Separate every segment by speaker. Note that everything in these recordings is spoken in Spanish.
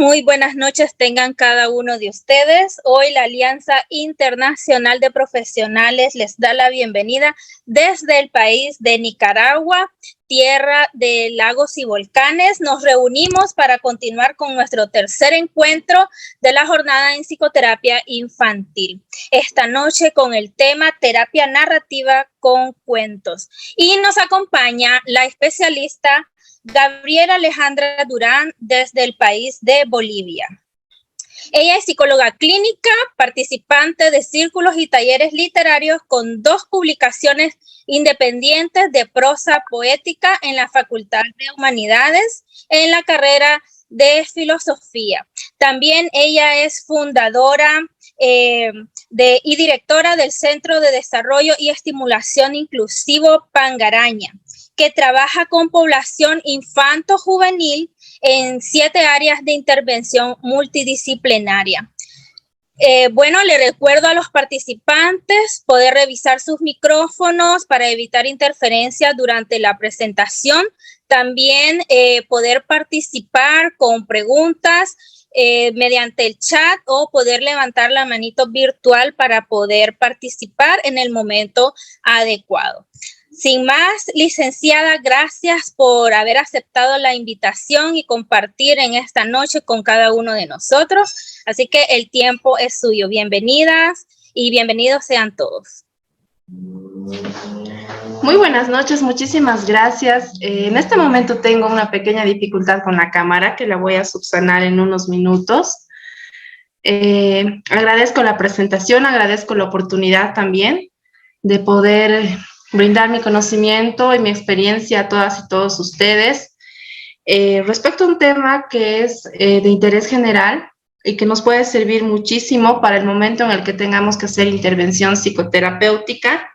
Speaker 1: Muy buenas noches tengan cada uno de ustedes. Hoy la Alianza Internacional de Profesionales les da la bienvenida desde el país de Nicaragua, tierra de lagos y volcanes. Nos reunimos para continuar con nuestro tercer encuentro de la jornada en psicoterapia infantil. Esta noche con el tema terapia narrativa con cuentos. Y nos acompaña la especialista Gabriela Alejandra Durán desde el país de Bolivia. Ella es psicóloga clínica, participante de círculos y talleres literarios con 2 publicaciones independientes de prosa poética en la Facultad de Humanidades en la carrera de filosofía. También ella es fundadora y directora del Centro de Desarrollo y Estimulación Inclusivo Pangaraña, que trabaja con población infanto-juvenil en 7 áreas de intervención multidisciplinaria. Le recuerdo a los participantes poder revisar sus micrófonos para evitar interferencias durante la presentación. También poder participar con preguntas mediante el chat o poder levantar la manito virtual para poder participar en el momento adecuado. Sin más, licenciada, gracias por haber aceptado la invitación y compartir en esta noche con cada uno de nosotros. Así que el tiempo es suyo. Bienvenidas y bienvenidos sean todos.
Speaker 2: Muy buenas noches, muchísimas gracias. En este momento tengo una pequeña dificultad con la cámara que la voy a subsanar en unos minutos. Agradezco la presentación, agradezco la oportunidad también de poder brindar mi conocimiento y mi experiencia a todas y todos ustedes respecto a un tema que es de interés general y que nos puede servir muchísimo para el momento en el que tengamos que hacer intervención psicoterapéutica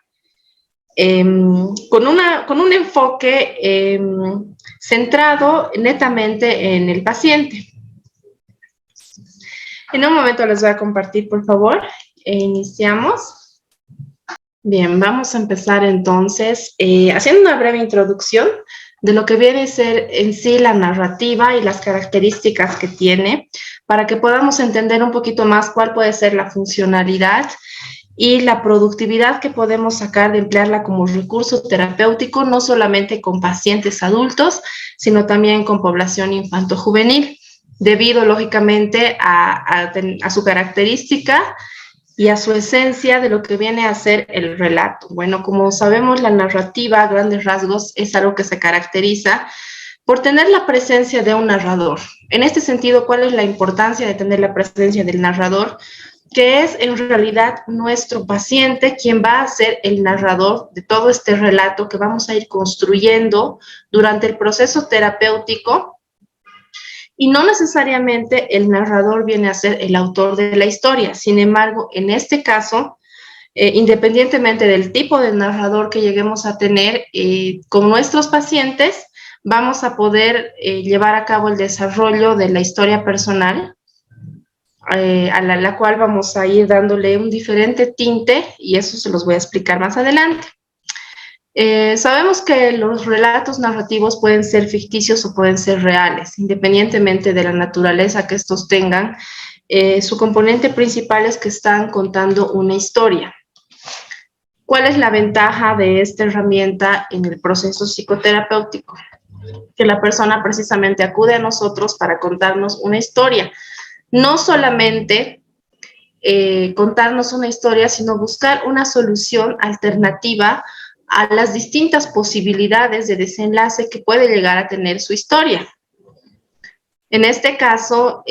Speaker 2: con un enfoque centrado netamente en el paciente. En un momento les voy a compartir, por favor. Iniciamos. Bien, vamos a empezar entonces haciendo una breve introducción de lo que viene a ser en sí la narrativa y las características que tiene, para que podamos entender un poquito más cuál puede ser la funcionalidad y la productividad que podemos sacar de emplearla como recurso terapéutico, no solamente con pacientes adultos, sino también con población infanto-juvenil, debido lógicamente a su característica y a su esencia de lo que viene a ser el relato. Bueno, como sabemos, la narrativa a grandes rasgos es algo que se caracteriza por tener la presencia de un narrador. En este sentido, ¿cuál es la importancia de tener la presencia del narrador? Que es en realidad nuestro paciente quien va a ser el narrador de todo este relato que vamos a ir construyendo durante el proceso terapéutico. Y no necesariamente el narrador viene a ser el autor de la historia. Sin embargo, en este caso, independientemente del tipo de narrador que lleguemos a tener con nuestros pacientes, vamos a poder llevar a cabo el desarrollo de la historia personal, a la cual vamos a ir dándole un diferente tinte, y eso se los voy a explicar más adelante. Sabemos que los relatos narrativos pueden ser ficticios o pueden ser reales, independientemente de la naturaleza que estos tengan. Su componente principal es que están contando una historia. ¿Cuál es la ventaja de esta herramienta en el proceso psicoterapéutico? Que la persona precisamente acude a nosotros para contarnos una historia. No solamente contarnos una historia, sino buscar una solución alternativa a las distintas posibilidades de desenlace que puede llegar a tener su historia. En este caso,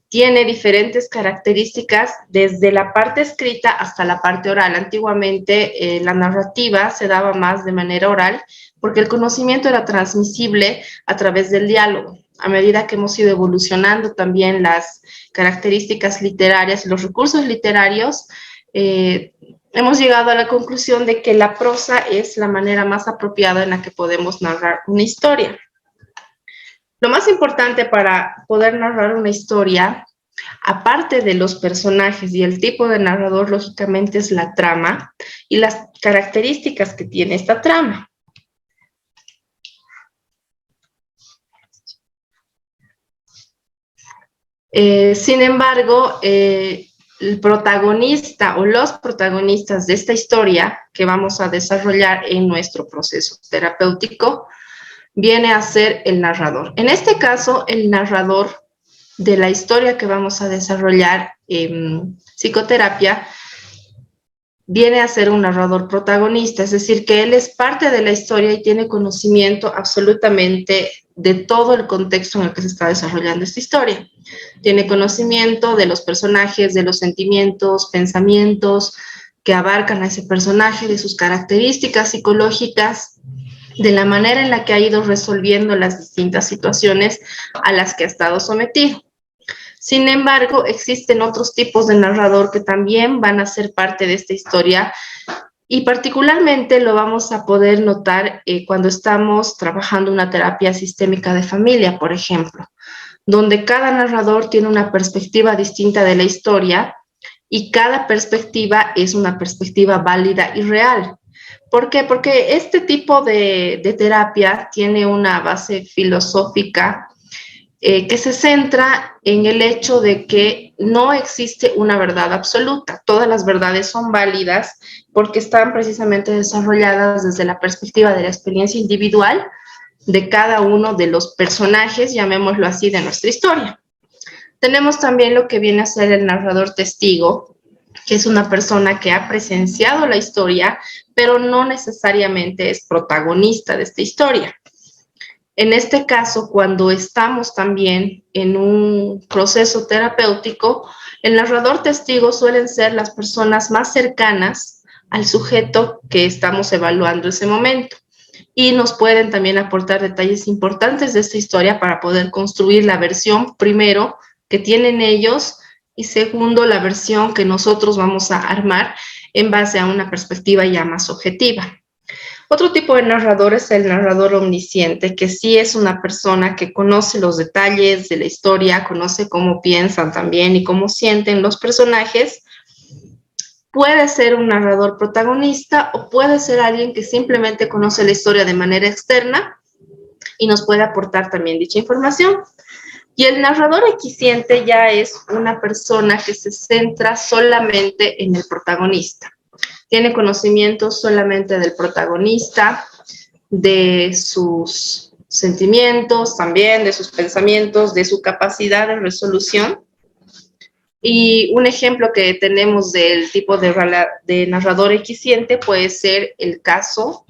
Speaker 2: tiene diferentes características desde la parte escrita hasta la parte oral. Antiguamente la narrativa se daba más de manera oral porque el conocimiento era transmisible a través del diálogo. A medida que hemos ido evolucionando también las características literarias y los recursos literarios, hemos llegado a la conclusión de que la prosa es la manera más apropiada en la que podemos narrar una historia. Lo más importante para poder narrar una historia, aparte de los personajes y el tipo de narrador, lógicamente es la trama y las características que tiene esta trama. Sin embargo, el protagonista o los protagonistas de esta historia que vamos a desarrollar en nuestro proceso terapéutico viene a ser el narrador. En este caso, el narrador de la historia que vamos a desarrollar en psicoterapia viene a ser un narrador protagonista, es decir, que él es parte de la historia y tiene conocimiento absolutamente de todo el contexto en el que se está desarrollando esta historia. Tiene conocimiento de los personajes, de los sentimientos, pensamientos que abarcan a ese personaje, de sus características psicológicas, de la manera en la que ha ido resolviendo las distintas situaciones a las que ha estado sometido. Sin embargo, existen otros tipos de narrador que también van a ser parte de esta historia y particularmente lo vamos a poder notar cuando estamos trabajando una terapia sistémica de familia, por ejemplo, donde cada narrador tiene una perspectiva distinta de la historia y cada perspectiva es una perspectiva válida y real. ¿Por qué? Porque este tipo de terapia tiene una base filosófica que se centra en el hecho de que no existe una verdad absoluta. Todas las verdades son válidas porque están precisamente desarrolladas desde la perspectiva de la experiencia individual de cada uno de los personajes, llamémoslo así, de nuestra historia. Tenemos también lo que viene a ser el narrador testigo, que es una persona que ha presenciado la historia, pero no necesariamente es protagonista de esta historia. En este caso, cuando estamos también en un proceso terapéutico, el narrador testigo suelen ser las personas más cercanas al sujeto que estamos evaluando ese momento y nos pueden también aportar detalles importantes de esta historia para poder construir la versión, primero, que tienen ellos y segundo, la versión que nosotros vamos a armar en base a una perspectiva ya más objetiva. Otro tipo de narrador es el narrador omnisciente, que sí es una persona que conoce los detalles de la historia, conoce cómo piensan también y cómo sienten los personajes. Puede ser un narrador protagonista o puede ser alguien que simplemente conoce la historia de manera externa y nos puede aportar también dicha información. Y el narrador equisciente ya es una persona que se centra solamente en el protagonista. Tiene conocimiento solamente del protagonista, de sus sentimientos, también de sus pensamientos, de su capacidad de resolución. Y un ejemplo que tenemos del tipo de narrador equisciente puede ser el caso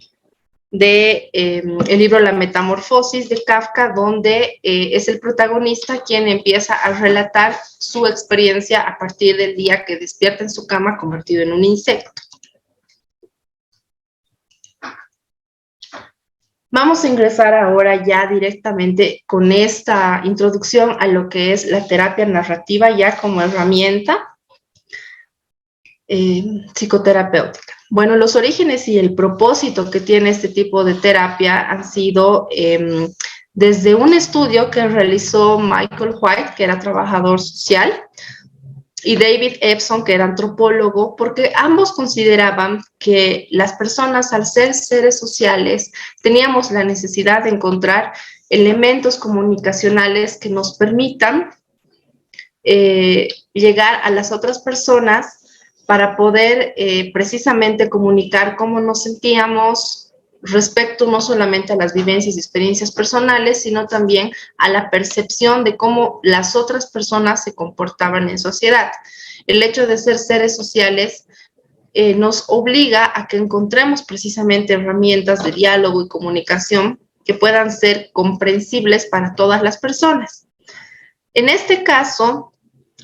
Speaker 2: de el libro La Metamorfosis de Kafka, donde es el protagonista quien empieza a relatar su experiencia a partir del día que despierta en su cama convertido en un insecto. Vamos a ingresar ahora ya directamente con esta introducción a lo que es la terapia narrativa ya como herramienta psicoterapéutica. Bueno, los orígenes y el propósito que tiene este tipo de terapia han sido desde un estudio que realizó Michael White, que era trabajador social, y David Epson, que era antropólogo, porque ambos consideraban que las personas, al ser seres sociales, teníamos la necesidad de encontrar elementos comunicacionales que nos permitan llegar a las otras personas para poder precisamente comunicar cómo nos sentíamos respecto no solamente a las vivencias y experiencias personales, sino también a la percepción de cómo las otras personas se comportaban en sociedad. El hecho de ser seres sociales nos obliga a que encontremos precisamente herramientas de diálogo y comunicación que puedan ser comprensibles para todas las personas. En este caso,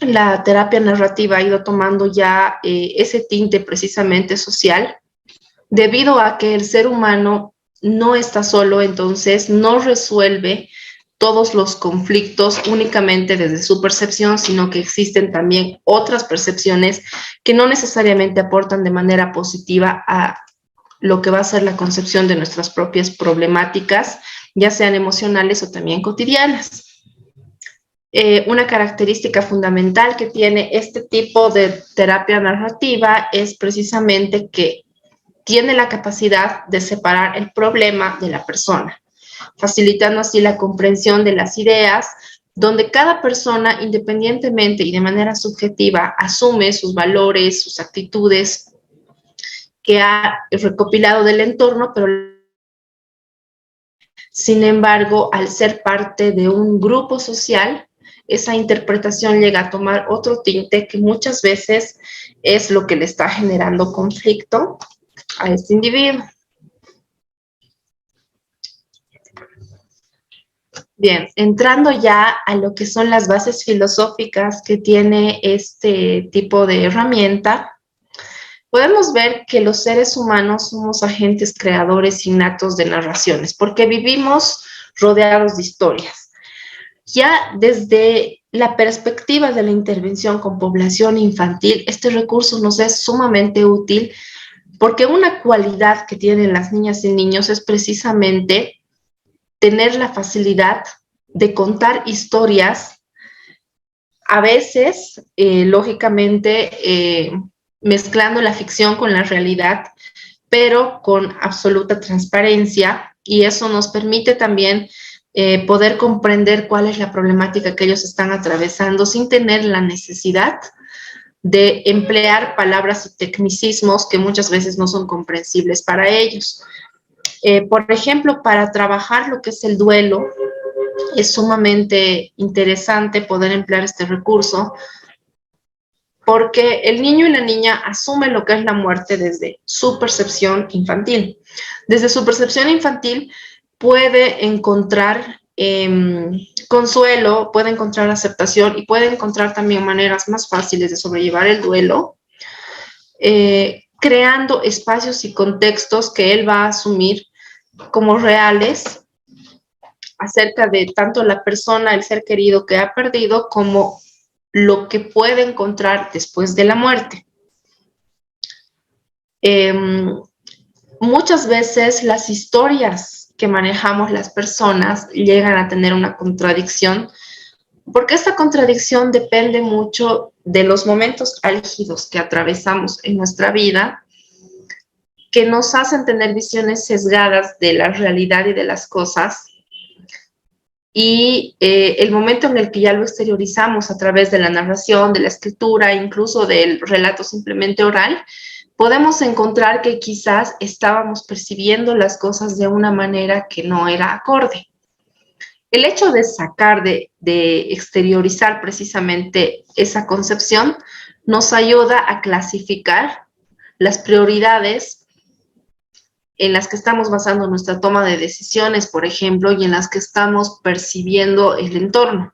Speaker 2: la terapia narrativa ha ido tomando ya ese tinte precisamente social, debido a que el ser humano no está solo, entonces no resuelve todos los conflictos únicamente desde su percepción, sino que existen también otras percepciones que no necesariamente aportan de manera positiva a lo que va a ser la concepción de nuestras propias problemáticas, ya sean emocionales o también cotidianas. Una característica fundamental que tiene este tipo de terapia narrativa es precisamente que tiene la capacidad de separar el problema de la persona, facilitando así la comprensión de las ideas donde cada persona independientemente y de manera subjetiva asume sus valores, sus actitudes que ha recopilado del entorno, pero sin embargo, al ser parte de un grupo social, esa interpretación llega a tomar otro tinte que muchas veces es lo que le está generando conflicto a este individuo. Bien, entrando ya a lo que son las bases filosóficas que tiene este tipo de herramienta, podemos ver que los seres humanos somos agentes creadores innatos de narraciones, porque vivimos rodeados de historias. Ya desde la perspectiva de la intervención con población infantil, este recurso nos es sumamente útil porque una cualidad que tienen las niñas y niños es precisamente tener la facilidad de contar historias, a veces, lógicamente, mezclando la ficción con la realidad, pero con absoluta transparencia, y eso nos permite también poder comprender cuál es la problemática que ellos están atravesando sin tener la necesidad de emplear palabras y tecnicismos que muchas veces no son comprensibles para ellos. Por ejemplo, para trabajar lo que es el duelo, es sumamente interesante poder emplear este recurso porque el niño y la niña asumen lo que es la muerte desde su percepción infantil. Desde su percepción infantil puede encontrar consuelo, puede encontrar aceptación y puede encontrar también maneras más fáciles de sobrellevar el duelo, creando espacios y contextos que él va a asumir como reales acerca de tanto la persona, el ser querido que ha perdido, como lo que puede encontrar después de la muerte. Muchas veces las historias que manejamos las personas llegan a tener una contradicción, porque esta contradicción depende mucho de los momentos álgidos que atravesamos en nuestra vida, que nos hacen tener visiones sesgadas de la realidad y de las cosas, y el momento en el que ya lo exteriorizamos a través de la narración, de la escritura, incluso del relato simplemente oral, podemos encontrar que quizás estábamos percibiendo las cosas de una manera que no era acorde. El hecho de sacar, de exteriorizar precisamente esa concepción, nos ayuda a clasificar las prioridades en las que estamos basando nuestra toma de decisiones, por ejemplo, y en las que estamos percibiendo el entorno.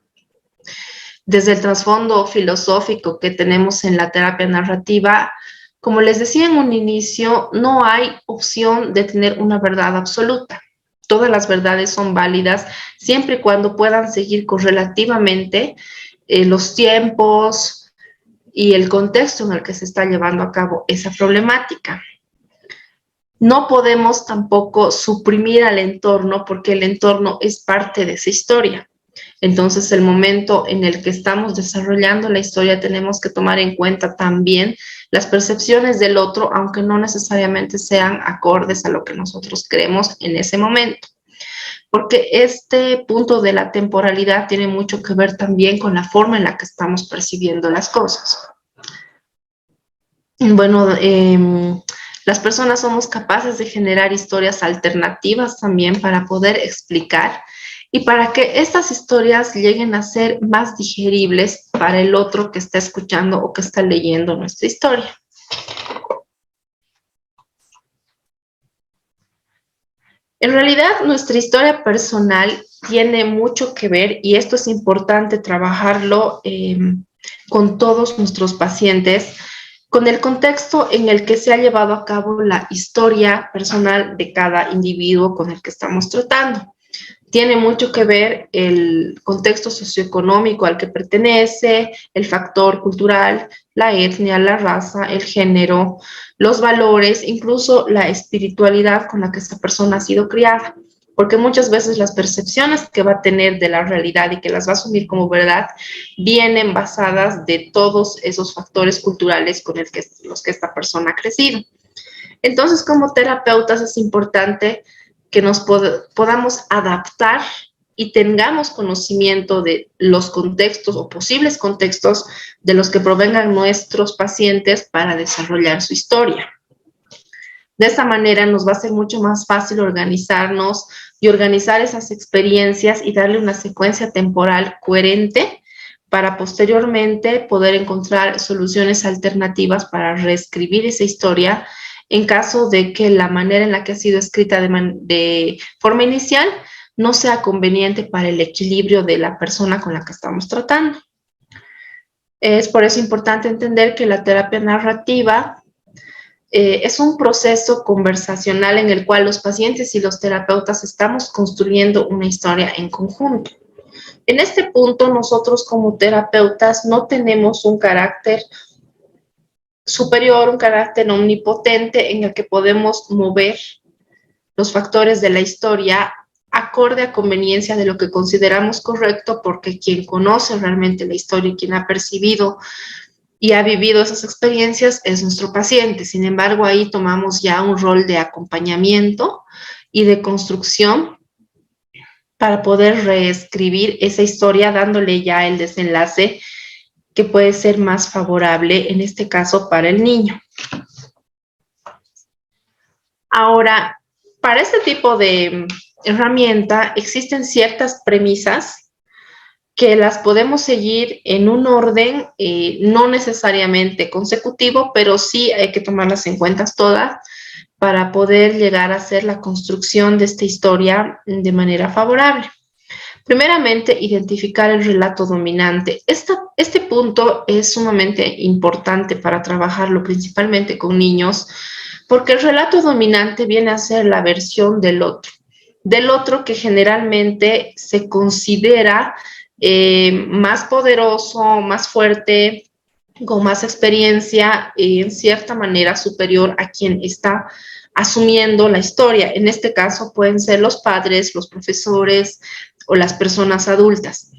Speaker 2: Desde el trasfondo filosófico que tenemos en la terapia narrativa, como les decía en un inicio, no hay opción de tener una verdad absoluta. Todas las verdades son válidas siempre y cuando puedan seguir correlativamente los tiempos y el contexto en el que se está llevando a cabo esa problemática. No podemos tampoco suprimir al entorno porque el entorno es parte de esa historia. Entonces, el momento en el que estamos desarrollando la historia tenemos que tomar en cuenta también las percepciones del otro, aunque no necesariamente sean acordes a lo que nosotros creemos en ese momento. Porque este punto de la temporalidad tiene mucho que ver también con la forma en la que estamos percibiendo las cosas. Bueno, las personas somos capaces de generar historias alternativas también para poder explicar y para que estas historias lleguen a ser más digeribles para el otro que está escuchando o que está leyendo nuestra historia. En realidad, nuestra historia personal tiene mucho que ver, y esto es importante trabajarlo con todos nuestros pacientes, con el contexto en el que se ha llevado a cabo la historia personal de cada individuo con el que estamos tratando. Tiene mucho que ver el contexto socioeconómico al que pertenece, el factor cultural, la etnia, la raza, el género, los valores, incluso la espiritualidad con la que esta persona ha sido criada. Porque muchas veces las percepciones que va a tener de la realidad y que las va a asumir como verdad vienen basadas de todos esos factores culturales con los que esta persona ha crecido. Entonces, como terapeutas es importante que nos podamos adaptar y tengamos conocimiento de los contextos o posibles contextos de los que provengan nuestros pacientes para desarrollar su historia. De esta manera nos va a ser mucho más fácil organizarnos y organizar esas experiencias y darle una secuencia temporal coherente para posteriormente poder encontrar soluciones alternativas para reescribir esa historia en caso de que la manera en la que ha sido escrita de forma inicial no sea conveniente para el equilibrio de la persona con la que estamos tratando. Es por eso importante entender que la terapia narrativa es un proceso conversacional en el cual los pacientes y los terapeutas estamos construyendo una historia en conjunto. En este punto, nosotros como terapeutas no tenemos un carácter superior, un carácter omnipotente en el que podemos mover los factores de la historia acorde a conveniencia de lo que consideramos correcto, porque quien conoce realmente la historia y quien ha percibido y ha vivido esas experiencias es nuestro paciente. Sin embargo, ahí tomamos ya un rol de acompañamiento y de construcción para poder reescribir esa historia, dándole ya el desenlace que puede ser más favorable, en este caso, para el niño. Ahora, para este tipo de herramienta existen ciertas premisas que las podemos seguir en un orden no necesariamente consecutivo, pero sí hay que tomarlas en cuenta todas para poder llegar a hacer la construcción de esta historia de manera favorable. Primeramente, identificar el relato dominante. Este punto es sumamente importante para trabajarlo principalmente con niños, porque el relato dominante viene a ser la versión del otro que generalmente se considera más poderoso, más fuerte, con más experiencia, en cierta manera superior a quien está asumiendo la historia. En este caso pueden ser los padres, los profesores o las personas adultas.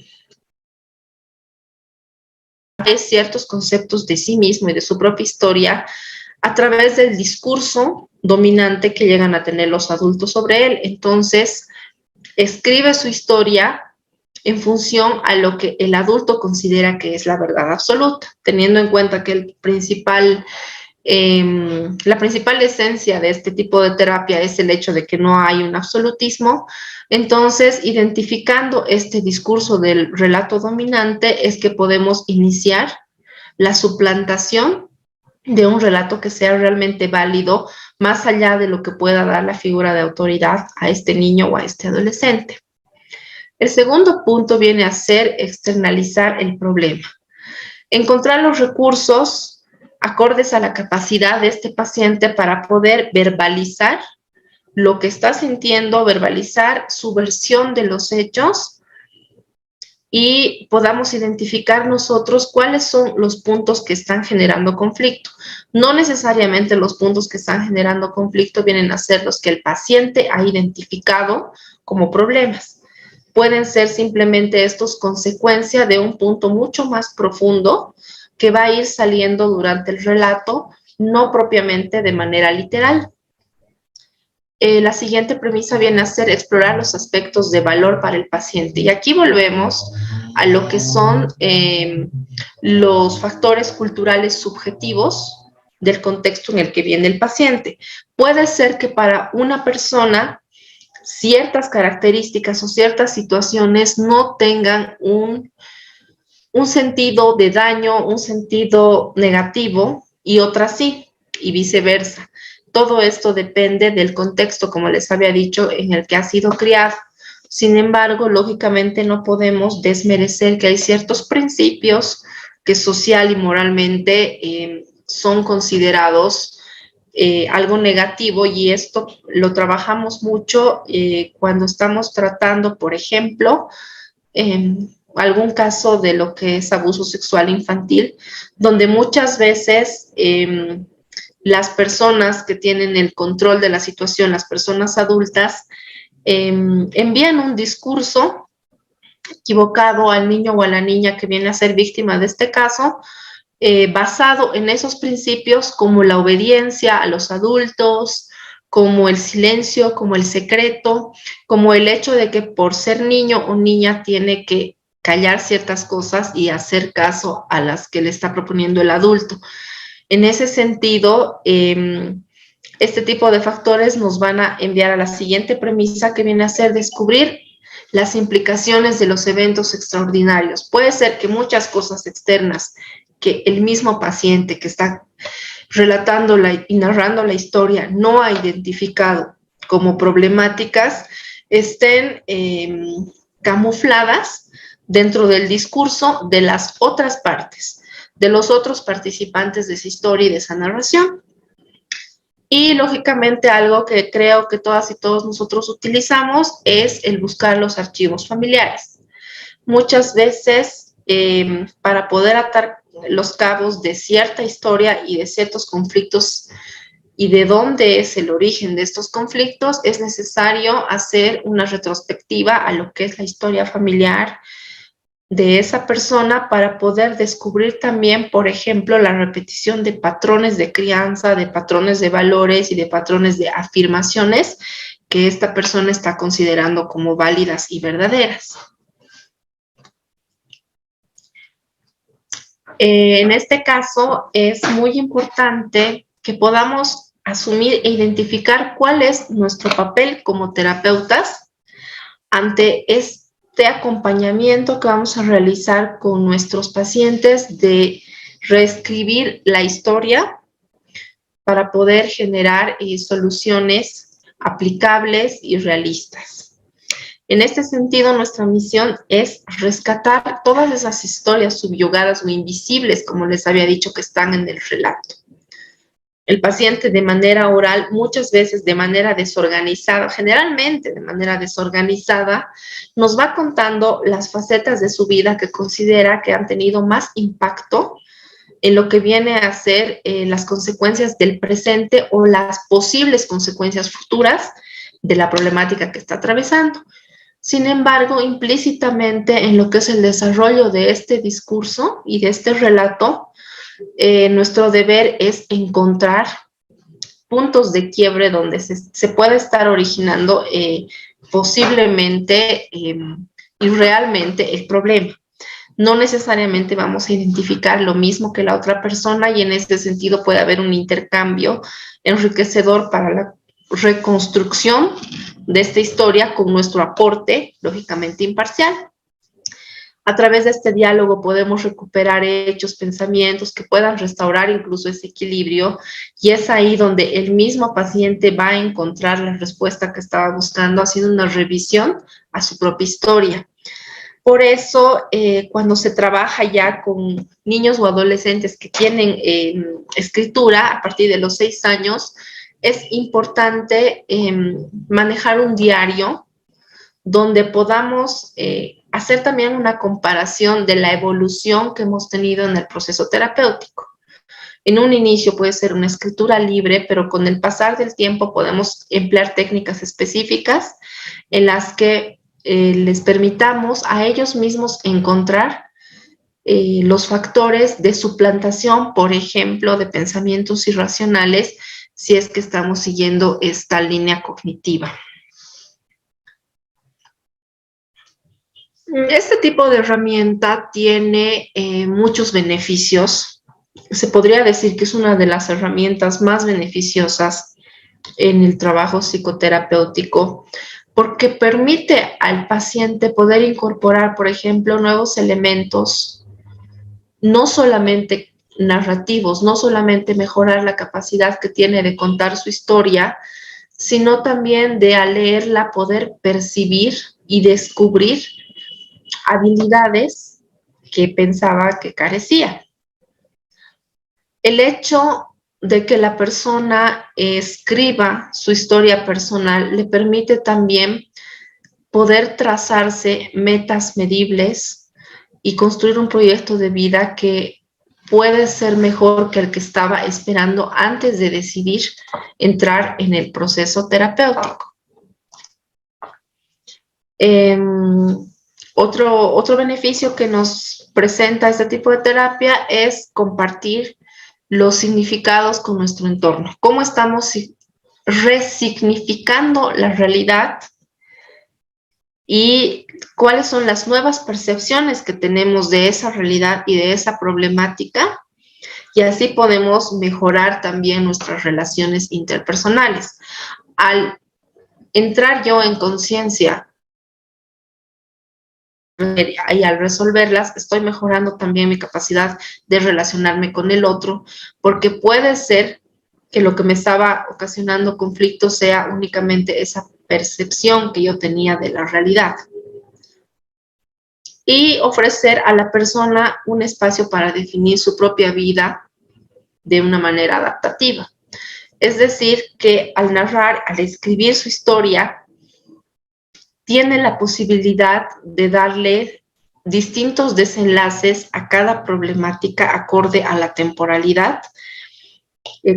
Speaker 2: De ciertos conceptos de sí mismo y de su propia historia a través del discurso dominante que llegan a tener los adultos sobre él. Entonces, escribe su historia en función a lo que el adulto considera que es la verdad absoluta, teniendo en cuenta que la principal esencia de este tipo de terapia es el hecho de que no hay un absolutismo. Entonces, identificando este discurso del relato dominante es que podemos iniciar la suplantación de un relato que sea realmente válido, más allá de lo que pueda dar la figura de autoridad a este niño o a este adolescente. El segundo punto viene a ser externalizar el problema. Encontrar los recursos acordes a la capacidad de este paciente para poder verbalizar lo que está sintiendo, verbalizar su versión de los hechos y podamos identificar nosotros cuáles son los puntos que están generando conflicto. No necesariamente los puntos que están generando conflicto vienen a ser los que el paciente ha identificado como problemas. Pueden ser simplemente estos consecuencia de un punto mucho más profundo que va a ir saliendo durante el relato, no propiamente de manera literal. La siguiente premisa viene a ser explorar los aspectos de valor para el paciente. Y aquí volvemos a lo que son los factores culturales subjetivos del contexto en el que viene el paciente. Puede ser que para una persona ciertas características o ciertas situaciones no tengan un sentido de daño, un sentido negativo y otras sí, y viceversa. Todo esto depende del contexto, como les había dicho, en el que ha sido criado. Sin embargo, lógicamente no podemos desmerecer que hay ciertos principios que social y moralmente son considerados algo negativo, y esto lo trabajamos mucho cuando estamos tratando, por ejemplo, algún caso de lo que es abuso sexual infantil, donde muchas veces las personas que tienen el control de la situación, las personas adultas, envían un discurso equivocado al niño o a la niña que viene a ser víctima de este caso, basado en esos principios como la obediencia a los adultos, como el silencio, como el secreto, como el hecho de que por ser niño o niña tiene que callar ciertas cosas y hacer caso a las que le está proponiendo el adulto. En ese sentido, este tipo de factores nos van a enviar a la siguiente premisa, que viene a ser descubrir las implicaciones de los eventos extraordinarios. Puede ser que muchas cosas externas que el mismo paciente que está relatándola y narrando la historia no ha identificado como problemáticas estén camufladas dentro del discurso de las otras partes, de los otros participantes de esa historia y de esa narración. Y lógicamente algo que creo que todas y todos nosotros utilizamos es el buscar los archivos familiares. Muchas veces para poder atar los cabos de cierta historia y de ciertos conflictos y de dónde es el origen de estos conflictos, es necesario hacer una retrospectiva a lo que es la historia familiar de esa persona para poder descubrir también, por ejemplo, la repetición de patrones de crianza, de patrones de valores y de patrones de afirmaciones que esta persona está considerando como válidas y verdaderas. En este caso, es muy importante que podamos asumir e identificar cuál es nuestro papel como terapeutas ante este acompañamiento que vamos a realizar con nuestros pacientes de reescribir la historia para poder generar soluciones aplicables y realistas. En este sentido, nuestra misión es rescatar todas esas historias subyugadas o invisibles, como les había dicho, que están en el relato. El paciente de manera oral, muchas veces de manera desorganizada, generalmente de manera desorganizada, nos va contando las facetas de su vida que considera que han tenido más impacto en lo que viene a ser las consecuencias del presente o las posibles consecuencias futuras de la problemática que está atravesando. Sin embargo, implícitamente en lo que es el desarrollo de este discurso y de este relato, nuestro deber es encontrar puntos de quiebre donde se puede estar originando posiblemente y realmente el problema. No necesariamente vamos a identificar lo mismo que la otra persona y en ese sentido puede haber un intercambio enriquecedor para la reconstrucción de esta historia con nuestro aporte, lógicamente imparcial. A través de este diálogo podemos recuperar hechos, pensamientos que puedan restaurar incluso ese equilibrio y es ahí donde el mismo paciente va a encontrar la respuesta que estaba buscando haciendo una revisión a su propia historia. Por eso, cuando se trabaja ya con niños o adolescentes que tienen escritura a partir de los 6 años, es importante manejar un diario donde podamos hacer también una comparación de la evolución que hemos tenido en el proceso terapéutico. En un inicio puede ser una escritura libre, pero con el pasar del tiempo podemos emplear técnicas específicas en las que les permitamos a ellos mismos encontrar los factores de suplantación, por ejemplo, de pensamientos irracionales, si es que estamos siguiendo esta línea cognitiva. Este tipo de herramienta tiene muchos beneficios. Se podría decir que es una de las herramientas más beneficiosas en el trabajo psicoterapéutico, porque permite al paciente poder incorporar, por ejemplo, nuevos elementos, no solamente narrativos, no solamente mejorar la capacidad que tiene de contar su historia, sino también de al leerla poder percibir y descubrir habilidades que pensaba que carecía. El hecho de que la persona escriba su historia personal le permite también poder trazarse metas medibles y construir un proyecto de vida que puede ser mejor que el que estaba esperando antes de decidir entrar en el proceso terapéutico. Otro beneficio que nos presenta este tipo de terapia es compartir los significados con nuestro entorno. ¿Cómo estamos resignificando la realidad y cuáles son las nuevas percepciones que tenemos de esa realidad y de esa problemática, y así podemos mejorar también nuestras relaciones interpersonales. Al entrar yo en conciencia y al resolverlas, estoy mejorando también mi capacidad de relacionarme con el otro, porque puede ser que lo que me estaba ocasionando conflicto sea únicamente esa percepción que yo tenía de la realidad. Y ofrecer a la persona un espacio para definir su propia vida de una manera adaptativa. Es decir, que al narrar, al escribir su historia, tiene la posibilidad de darle distintos desenlaces a cada problemática acorde a la temporalidad,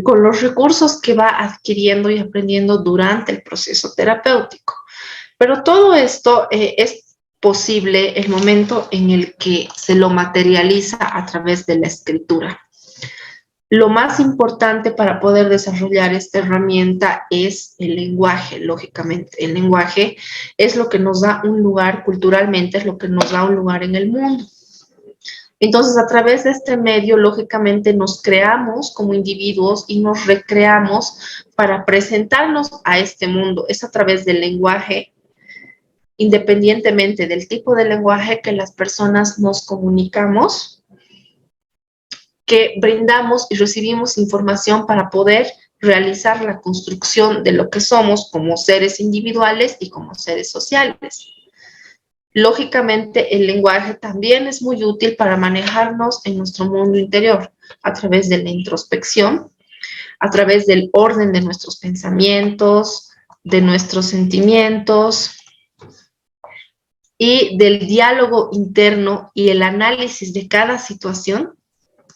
Speaker 2: con los recursos que va adquiriendo y aprendiendo durante el proceso terapéutico. Pero todo esto es posible el momento en el que se lo materializa a través de la escritura. Lo más importante para poder desarrollar esta herramienta es el lenguaje, lógicamente. El lenguaje es lo que nos da un lugar culturalmente, es lo que nos da un lugar en el mundo. Entonces, a través de este medio, lógicamente, nos creamos como individuos y nos recreamos para presentarnos a este mundo. Es a través del lenguaje, independientemente del tipo de lenguaje que las personas nos comunicamos, que brindamos y recibimos información para poder realizar la construcción de lo que somos como seres individuales y como seres sociales. Lógicamente, el lenguaje también es muy útil para manejarnos en nuestro mundo interior a través de la introspección, a través del orden de nuestros pensamientos, de nuestros sentimientos y del diálogo interno y el análisis de cada situación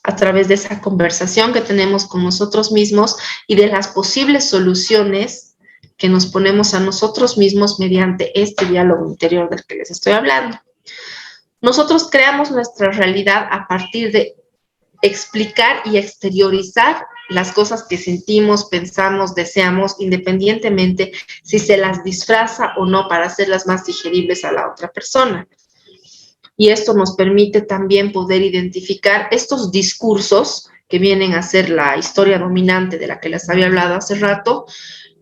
Speaker 2: a través de esa conversación que tenemos con nosotros mismos y de las posibles soluciones que nos ponemos a nosotros mismos mediante este diálogo interior del que les estoy hablando. Nosotros creamos nuestra realidad a partir de explicar y exteriorizar las cosas que sentimos, pensamos, deseamos, independientemente si se las disfraza o no para hacerlas más digeribles a la otra persona. Y esto nos permite también poder identificar estos discursos que vienen a ser la historia dominante de la que les había hablado hace rato,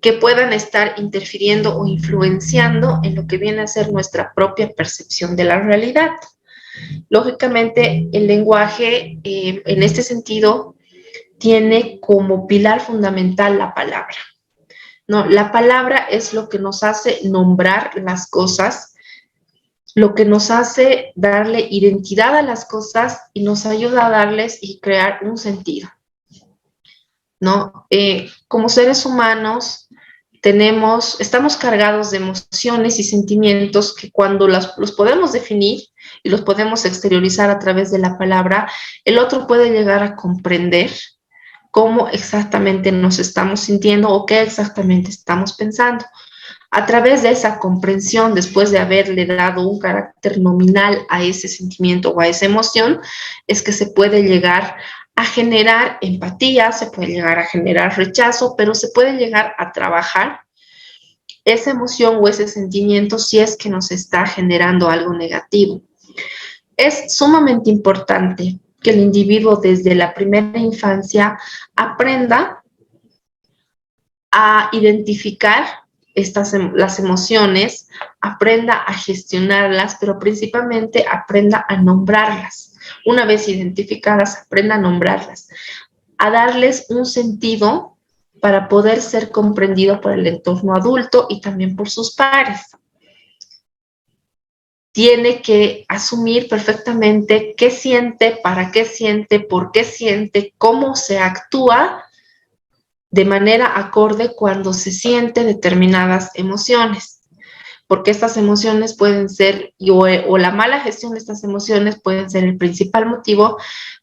Speaker 2: que puedan estar interfiriendo o influenciando en lo que viene a ser nuestra propia percepción de la realidad. Lógicamente, el lenguaje, en este sentido, tiene como pilar fundamental la palabra, ¿no? La palabra es lo que nos hace nombrar las cosas, lo que nos hace darle identidad a las cosas y nos ayuda a darles y crear un sentido, ¿no? Como seres humanos estamos cargados de emociones y sentimientos que cuando los podemos definir y los podemos exteriorizar a través de la palabra, el otro puede llegar a comprender cómo exactamente nos estamos sintiendo o qué exactamente estamos pensando. A través de esa comprensión, después de haberle dado un carácter nominal a ese sentimiento o a esa emoción, es que se puede llegar a generar empatía, se puede llegar a generar rechazo, pero se puede llegar a trabajar esa emoción o ese sentimiento si es que nos está generando algo negativo. Es sumamente importante que el individuo desde la primera infancia aprenda a identificar las emociones, aprenda a gestionarlas, pero principalmente aprenda a nombrarlas. Una vez identificadas, aprenda a nombrarlas, a darles un sentido para poder ser comprendido por el entorno adulto y también por sus pares. Tiene que asumir perfectamente qué siente, para qué siente, por qué siente, cómo se actúa de manera acorde cuando se siente determinadas emociones, porque estas emociones pueden ser, o la mala gestión de estas emociones pueden ser el principal motivo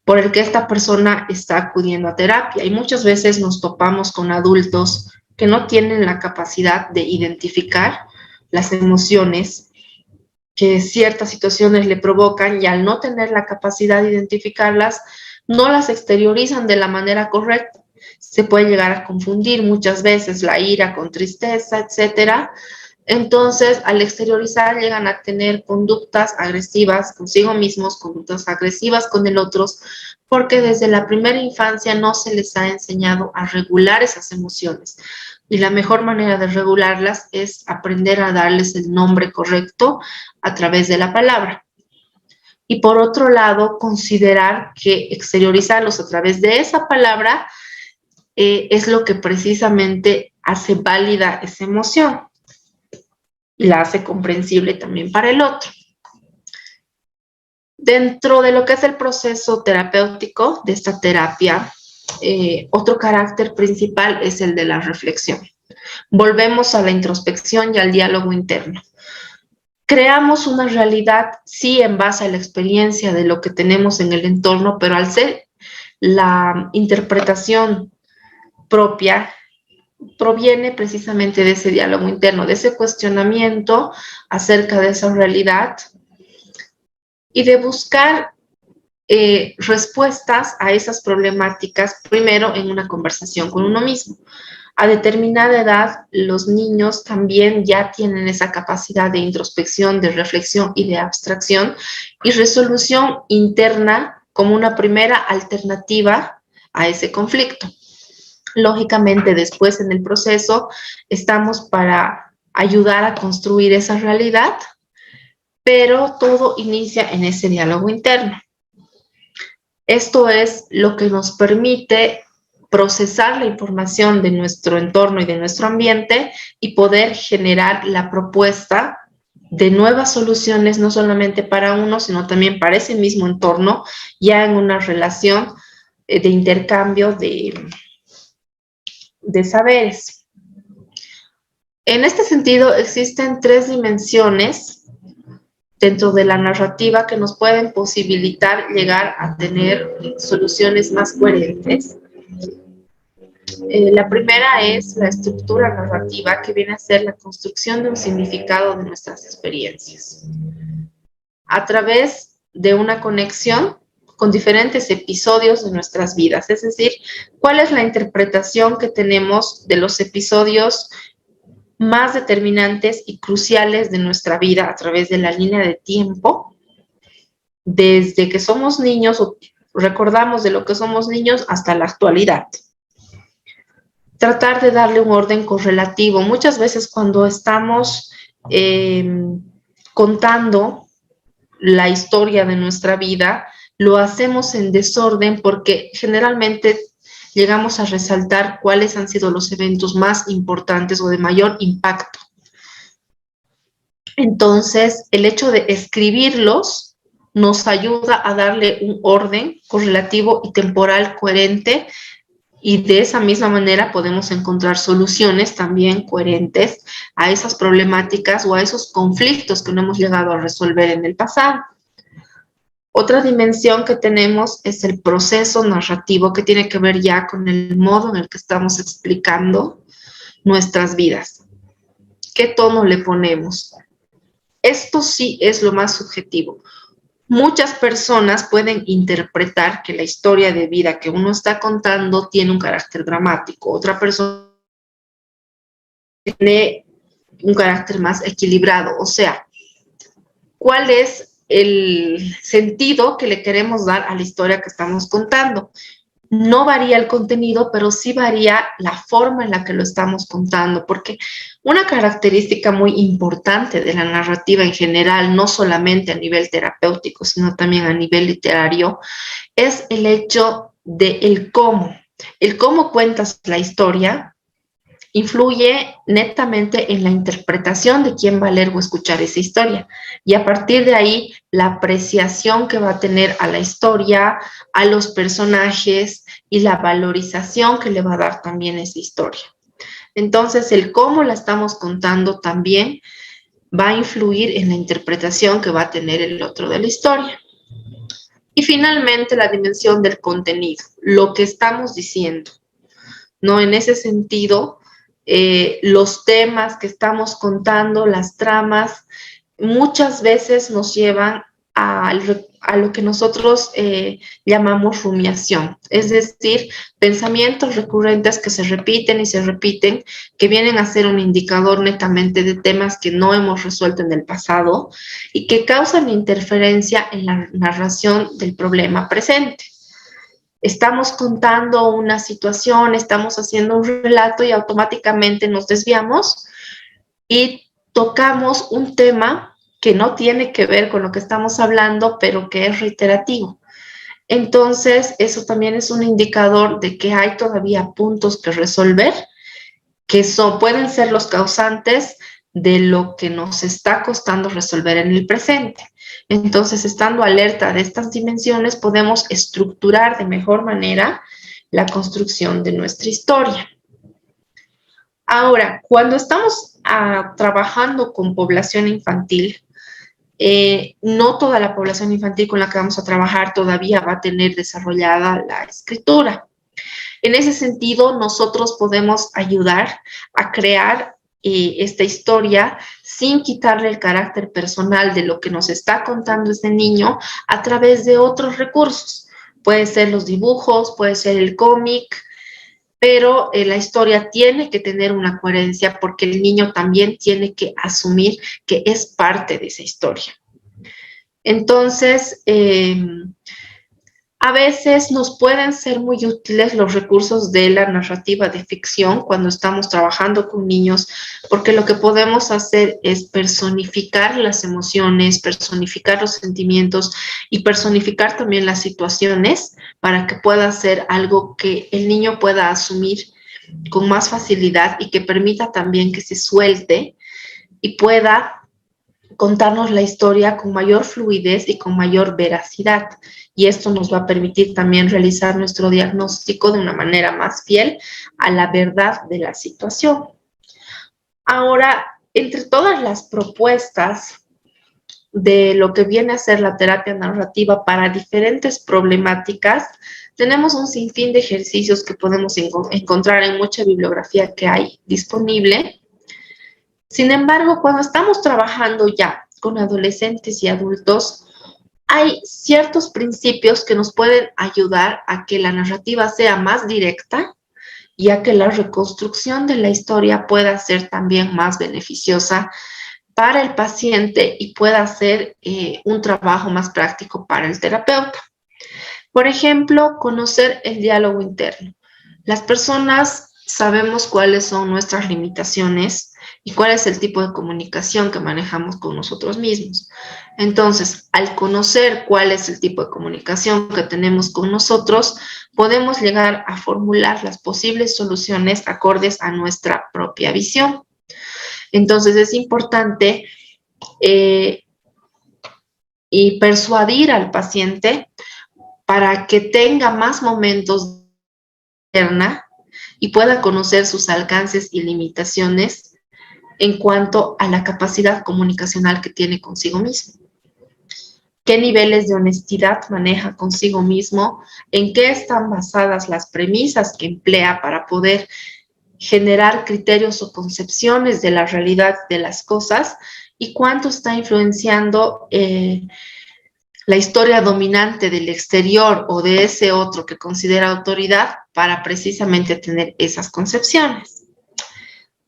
Speaker 2: por el que esta persona está acudiendo a terapia. Y muchas veces nos topamos con adultos que no tienen la capacidad de identificar las emociones que ciertas situaciones le provocan, y al no tener la capacidad de identificarlas, no las exteriorizan de la manera correcta. se puede llegar a confundir muchas veces la ira con tristeza, etcétera. Entonces, al exteriorizar, llegan a tener conductas agresivas consigo mismos, conductas agresivas con el otro, porque desde la primera infancia no se les ha enseñado a regular esas emociones. Y la mejor manera de regularlas es aprender a darles el nombre correcto a través de la palabra. Y por otro lado, considerar que exteriorizarlos a través de esa palabra es lo que precisamente hace válida esa emoción y la hace comprensible también para el otro. Dentro de lo que es el proceso terapéutico de esta terapia, otro carácter principal es el de la reflexión. Volvemos a la introspección y al diálogo interno. Creamos una realidad, sí, en base a la experiencia de lo que tenemos en el entorno, pero al ser la interpretación propia, proviene precisamente de ese diálogo interno, de ese cuestionamiento acerca de esa realidad y de buscar respuestas a esas problemáticas, primero en una conversación con uno mismo. A determinada edad, los niños también ya tienen esa capacidad de introspección, de reflexión y de abstracción y resolución interna como una primera alternativa a ese conflicto. Lógicamente, después en el proceso estamos para ayudar a construir esa realidad, pero todo inicia en ese diálogo interno. Esto es lo que nos permite procesar la información de nuestro entorno y de nuestro ambiente y poder generar la propuesta de nuevas soluciones, no solamente para uno, sino también para ese mismo entorno, ya en una relación de intercambio de saberes. En este sentido, existen 3 dimensiones dentro de la narrativa que nos pueden posibilitar llegar a tener soluciones más coherentes. La primera es la estructura narrativa, que viene a ser la construcción de un significado de nuestras experiencias a través de una conexión con diferentes episodios de nuestras vidas. Es decir, cuál es la interpretación que tenemos de los episodios más determinantes y cruciales de nuestra vida a través de la línea de tiempo, desde que somos niños o recordamos de lo que somos niños hasta la actualidad. Tratar de darle un orden correlativo. Muchas veces cuando estamos contando la historia de nuestra vida, lo hacemos en desorden porque generalmente llegamos a resaltar cuáles han sido los eventos más importantes o de mayor impacto. Entonces, el hecho de escribirlos nos ayuda a darle un orden correlativo y temporal coherente, y de esa misma manera podemos encontrar soluciones también coherentes a esas problemáticas o a esos conflictos que no hemos llegado a resolver en el pasado. Otra dimensión que tenemos es el proceso narrativo, que tiene que ver ya con el modo en el que estamos explicando nuestras vidas. ¿Qué tono le ponemos? Esto sí es lo más subjetivo. Muchas personas pueden interpretar que la historia de vida que uno está contando tiene un carácter dramático. Otra persona tiene un carácter más equilibrado. O sea, ¿cuál es el sentido que le queremos dar a la historia que estamos contando? No varía el contenido, pero sí varía la forma en la que lo estamos contando, porque una característica muy importante de la narrativa en general, no solamente a nivel terapéutico, sino también a nivel literario, es el hecho de el cómo cuentas la historia influye netamente en la interpretación de quién va a leer o escuchar esa historia. Y a partir de ahí, la apreciación que va a tener a la historia, a los personajes y la valorización que le va a dar también esa historia. Entonces, el cómo la estamos contando también va a influir en la interpretación que va a tener el otro de la historia. Y finalmente, la dimensión del contenido, lo que estamos diciendo, ¿no? En ese sentido, los temas que estamos contando, las tramas, muchas veces nos llevan a lo que nosotros llamamos rumiación, es decir, pensamientos recurrentes que se repiten y se repiten, que vienen a ser un indicador netamente de temas que no hemos resuelto en el pasado y que causan interferencia en la narración del problema presente. Estamos contando una situación, estamos haciendo un relato y automáticamente nos desviamos y tocamos un tema que no tiene que ver con lo que estamos hablando, pero que es reiterativo. Entonces, eso también es un indicador de que hay todavía puntos que resolver, que pueden ser los causantes de lo que nos está costando resolver en el presente. Entonces, estando alerta de estas dimensiones, podemos estructurar de mejor manera la construcción de nuestra historia. Ahora, cuando estamos trabajando con población infantil, no toda la población infantil con la que vamos a trabajar todavía va a tener desarrollada la escritura. En ese sentido, nosotros podemos ayudar a crear esta historia sin quitarle el carácter personal de lo que nos está contando este niño a través de otros recursos. Puede ser los dibujos, puede ser el cómic, pero la historia tiene que tener una coherencia porque el niño también tiene que asumir que es parte de esa historia. Entonces, a veces nos pueden ser muy útiles los recursos de la narrativa de ficción cuando estamos trabajando con niños, porque lo que podemos hacer es personificar las emociones, personificar los sentimientos y personificar también las situaciones para que pueda ser algo que el niño pueda asumir con más facilidad y que permita también que se suelte y pueda contarnos la historia con mayor fluidez y con mayor veracidad. Y esto nos va a permitir también realizar nuestro diagnóstico de una manera más fiel a la verdad de la situación. Ahora, entre todas las propuestas de lo que viene a ser la terapia narrativa para diferentes problemáticas, tenemos un sinfín de ejercicios que podemos encontrar en mucha bibliografía que hay disponible. Sin embargo, cuando estamos trabajando ya con adolescentes y adultos, hay ciertos principios que nos pueden ayudar a que la narrativa sea más directa y a que la reconstrucción de la historia pueda ser también más beneficiosa para el paciente y pueda ser un trabajo más práctico para el terapeuta. Por ejemplo, conocer el diálogo interno. Las personas sabemos cuáles son nuestras limitaciones y cuál es el tipo de comunicación que manejamos con nosotros mismos. Entonces, al conocer cuál es el tipo de comunicación que tenemos con nosotros, podemos llegar a formular las posibles soluciones acordes a nuestra propia visión. Entonces, es importante y persuadir al paciente para que tenga más momentos interna y pueda conocer sus alcances y limitaciones en cuanto a la capacidad comunicacional que tiene consigo mismo. ¿Qué niveles de honestidad maneja consigo mismo? ¿En qué están basadas las premisas que emplea para poder generar criterios o concepciones de la realidad de las cosas? ¿Y cuánto está influenciando la historia dominante del exterior o de ese otro que considera autoridad para precisamente tener esas concepciones?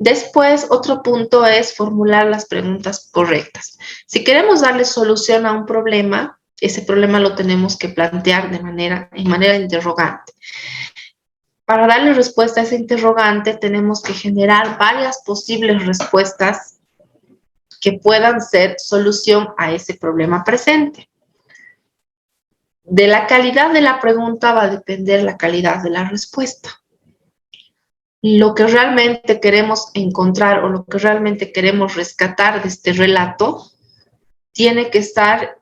Speaker 2: Después, otro punto es formular las preguntas correctas. Si queremos darle solución a un problema, ese problema lo tenemos que plantear en manera interrogante. Para darle respuesta a ese interrogante, tenemos que generar varias posibles respuestas que puedan ser solución a ese problema presente. De la calidad de la pregunta va a depender la calidad de la respuesta. Lo que realmente queremos encontrar o lo que realmente queremos rescatar de este relato tiene que estar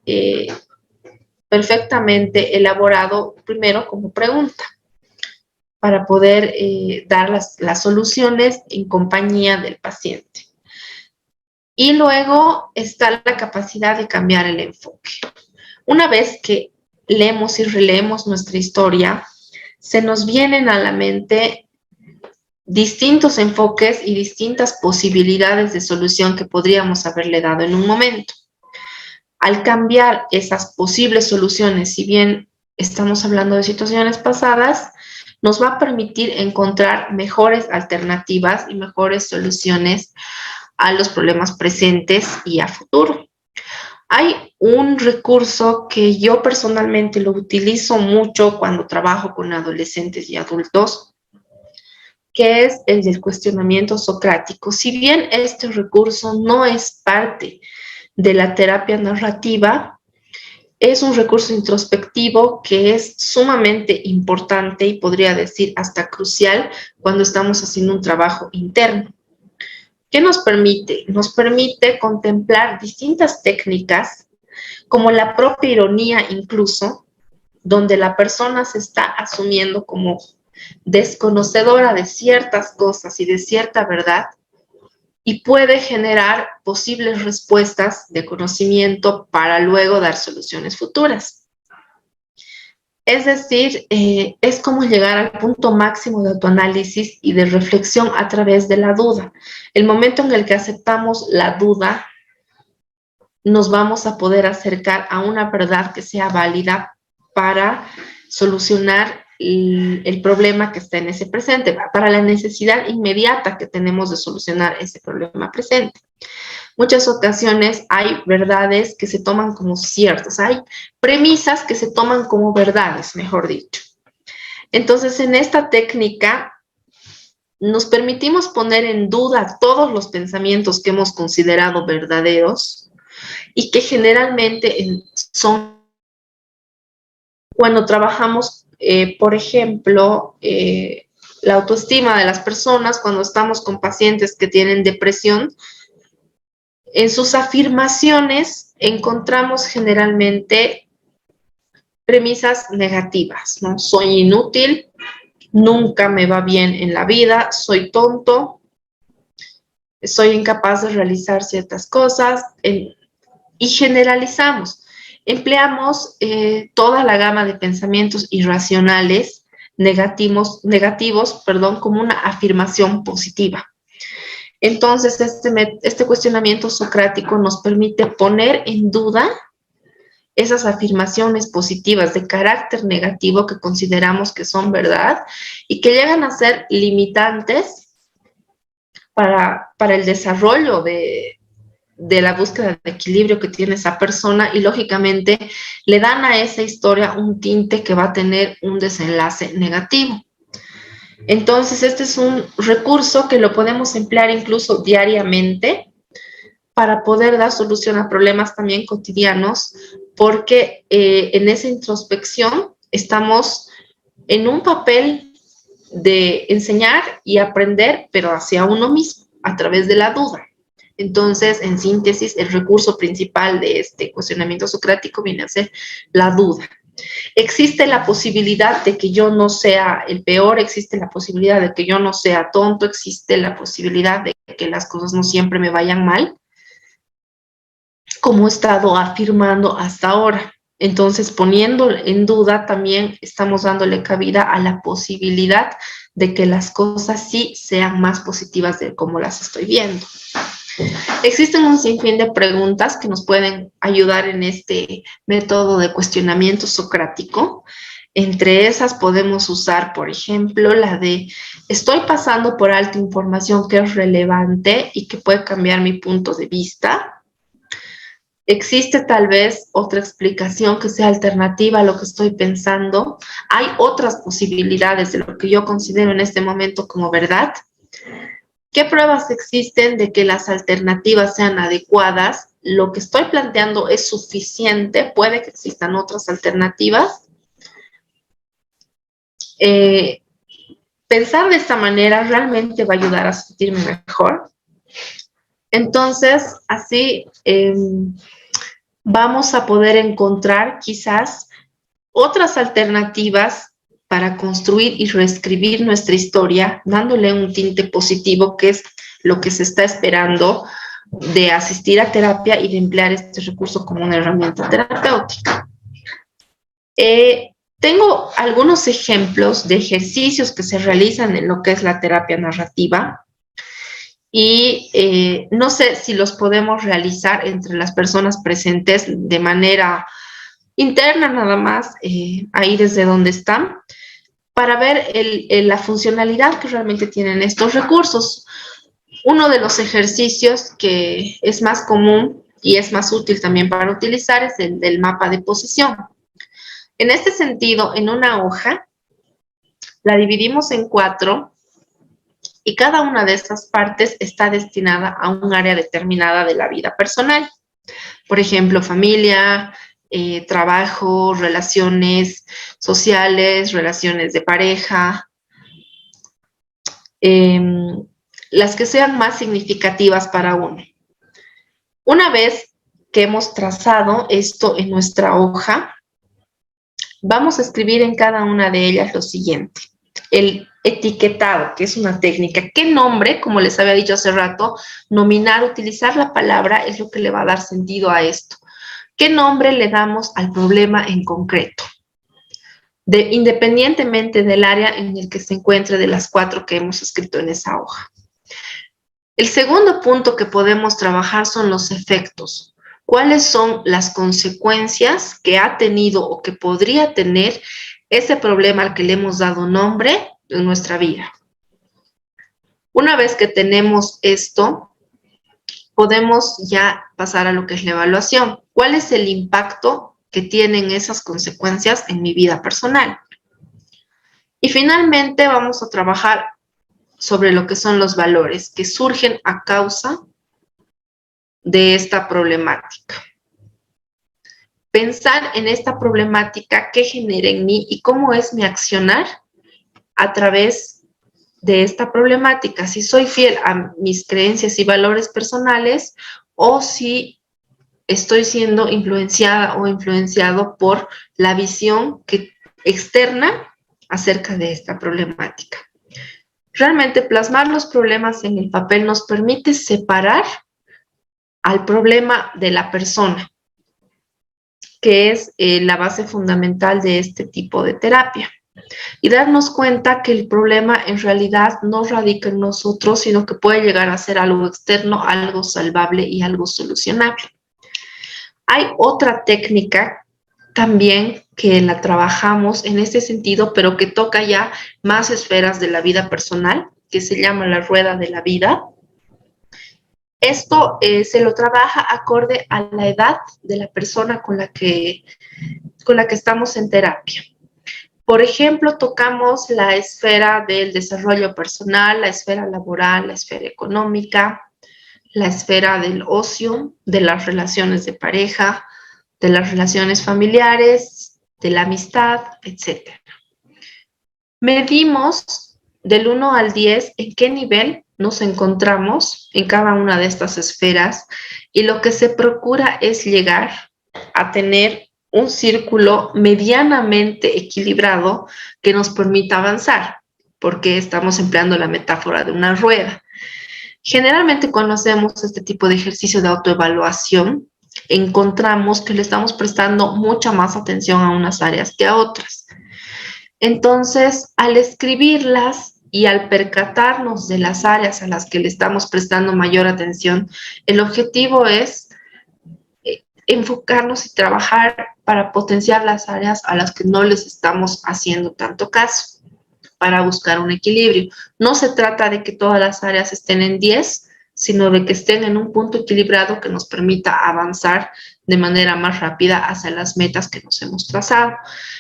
Speaker 2: perfectamente elaborado primero como pregunta para poder dar las soluciones en compañía del paciente. Y luego está la capacidad de cambiar el enfoque. Una vez que leemos y releemos nuestra historia, se nos vienen a la mente distintos enfoques y distintas posibilidades de solución que podríamos haberle dado en un momento. Al cambiar esas posibles soluciones, si bien estamos hablando de situaciones pasadas, nos va a permitir encontrar mejores alternativas y mejores soluciones a los problemas presentes y a futuro. Hay un recurso que yo personalmente lo utilizo mucho cuando trabajo con adolescentes y adultos, que es el del cuestionamiento socrático. Si bien este recurso no es parte de la terapia narrativa, es un recurso introspectivo que es sumamente importante y podría decir hasta crucial cuando estamos haciendo un trabajo interno. ¿Qué nos permite? Nos permite contemplar distintas técnicas, como la propia ironía incluso, donde la persona se está asumiendo como desconocedora de ciertas cosas y de cierta verdad, y puede generar posibles respuestas de conocimiento para luego dar soluciones futuras. Es decir, es como llegar al punto máximo de autoanálisis y de reflexión a través de la duda. El momento en el que aceptamos la duda, nos vamos a poder acercar a una verdad que sea válida para solucionar el problema que está en ese presente, para la necesidad inmediata que tenemos de solucionar ese problema presente. Muchas ocasiones hay verdades que se toman como ciertas, hay premisas que se toman como verdades, mejor dicho. Entonces, en esta técnica nos permitimos poner en duda todos los pensamientos que hemos considerado verdaderos y que generalmente son cuando trabajamos, por ejemplo, la autoestima de las personas, cuando estamos con pacientes que tienen depresión. En sus afirmaciones encontramos generalmente premisas negativas, ¿no? Soy inútil, nunca me va bien en la vida, soy tonto, soy incapaz de realizar ciertas cosas, y generalizamos. Empleamos toda la gama de pensamientos irracionales negativos, como una afirmación positiva. Entonces, este cuestionamiento socrático nos permite poner en duda esas afirmaciones positivas de carácter negativo que consideramos que son verdad y que llegan a ser limitantes para el desarrollo de la búsqueda de equilibrio que tiene esa persona, y lógicamente le dan a esa historia un tinte que va a tener un desenlace negativo. Entonces, este es un recurso que lo podemos emplear incluso diariamente para poder dar solución a problemas también cotidianos, porque en esa introspección estamos en un papel de enseñar y aprender, pero hacia uno mismo, a través de la duda. Entonces, en síntesis, el recurso principal de este cuestionamiento socrático viene a ser la duda. Existe la posibilidad de que yo no sea el peor, existe la posibilidad de que yo no sea tonto, existe la posibilidad de que las cosas no siempre me vayan mal, como he estado afirmando hasta ahora. Entonces, poniendo en duda, también estamos dándole cabida a la posibilidad de que las cosas sí sean más positivas de cómo las estoy viendo. Existen un sinfín de preguntas que nos pueden ayudar en este método de cuestionamiento socrático. Entre esas podemos usar, por ejemplo, la de estoy pasando por alto información que es relevante y que puede cambiar mi punto de vista. ¿Existe tal vez otra explicación que sea alternativa a lo que estoy pensando? ¿Hay otras posibilidades de lo que yo considero en este momento como verdad? ¿Qué pruebas existen de que las alternativas sean adecuadas? ¿Lo que estoy planteando es suficiente? ¿Puede que existan otras alternativas? Pensar de esta manera realmente va a ayudar a sentirme mejor. Entonces, así vamos a poder encontrar quizás otras alternativas para construir y reescribir nuestra historia, dándole un tinte positivo, que es lo que se está esperando de asistir a terapia y de emplear este recurso como una herramienta terapéutica. Tengo algunos ejemplos de ejercicios que se realizan en lo que es la terapia narrativa, y no sé si los podemos realizar entre las personas presentes de manera interna nada más, ahí desde donde están, para ver la funcionalidad que realmente tienen estos recursos. Uno de los ejercicios que es más común y es más útil también para utilizar es el del mapa de posición. En este sentido, en una hoja la dividimos en 4 y cada una de estas partes está destinada a un área determinada de la vida personal. Por ejemplo, familia, trabajo, relaciones sociales, relaciones de pareja, las que sean más significativas para uno. Una vez que hemos trazado esto en nuestra hoja, vamos a escribir en cada una de ellas lo siguiente. El etiquetado, que es una técnica. ¿Qué nombre? Como les había dicho hace rato, nominar, utilizar la palabra es lo que le va a dar sentido a esto. ¿Qué nombre le damos al problema en concreto? Independientemente del área en el que se encuentre de las 4 que hemos escrito en esa hoja. El segundo punto que podemos trabajar son los efectos. ¿Cuáles son las consecuencias que ha tenido o que podría tener ese problema al que le hemos dado nombre en nuestra vida? Una vez que tenemos esto, podemos ya pasar a lo que es la evaluación. ¿Cuál es el impacto que tienen esas consecuencias en mi vida personal? Y finalmente vamos a trabajar sobre lo que son los valores que surgen a causa de esta problemática. Pensar en esta problemática, qué genera en mí y cómo es mi accionar a través de esta problemática, si soy fiel a mis creencias y valores personales o si estoy siendo influenciada o influenciado por la visión externa acerca de esta problemática. Realmente plasmar los problemas en el papel nos permite separar al problema de la persona, que es la base fundamental de este tipo de terapia. Y darnos cuenta que el problema en realidad no radica en nosotros, sino que puede llegar a ser algo externo, algo salvable y algo solucionable. Hay otra técnica también que la trabajamos en este sentido, pero que toca ya más esferas de la vida personal, que se llama la rueda de la vida. Esto se lo trabaja acorde a la edad de la persona con la que estamos en terapia. Por ejemplo, tocamos la esfera del desarrollo personal, la esfera laboral, la esfera económica, la esfera del ocio, de las relaciones de pareja, de las relaciones familiares, de la amistad, etc. Medimos del 1 al 10 en qué nivel nos encontramos en cada una de estas esferas y lo que se procura es llegar a tener un círculo medianamente equilibrado que nos permita avanzar, porque estamos empleando la metáfora de una rueda. Generalmente cuando hacemos este tipo de ejercicio de autoevaluación, encontramos que le estamos prestando mucha más atención a unas áreas que a otras. Entonces, al escribirlas y al percatarnos de las áreas a las que le estamos prestando mayor atención, el objetivo es enfocarnos y trabajar para potenciar las áreas a las que no les estamos haciendo tanto caso, para buscar un equilibrio. No se trata de que todas las áreas estén en 10, sino de que estén en un punto equilibrado que nos permita avanzar de manera más rápida hacia las metas que nos hemos trazado.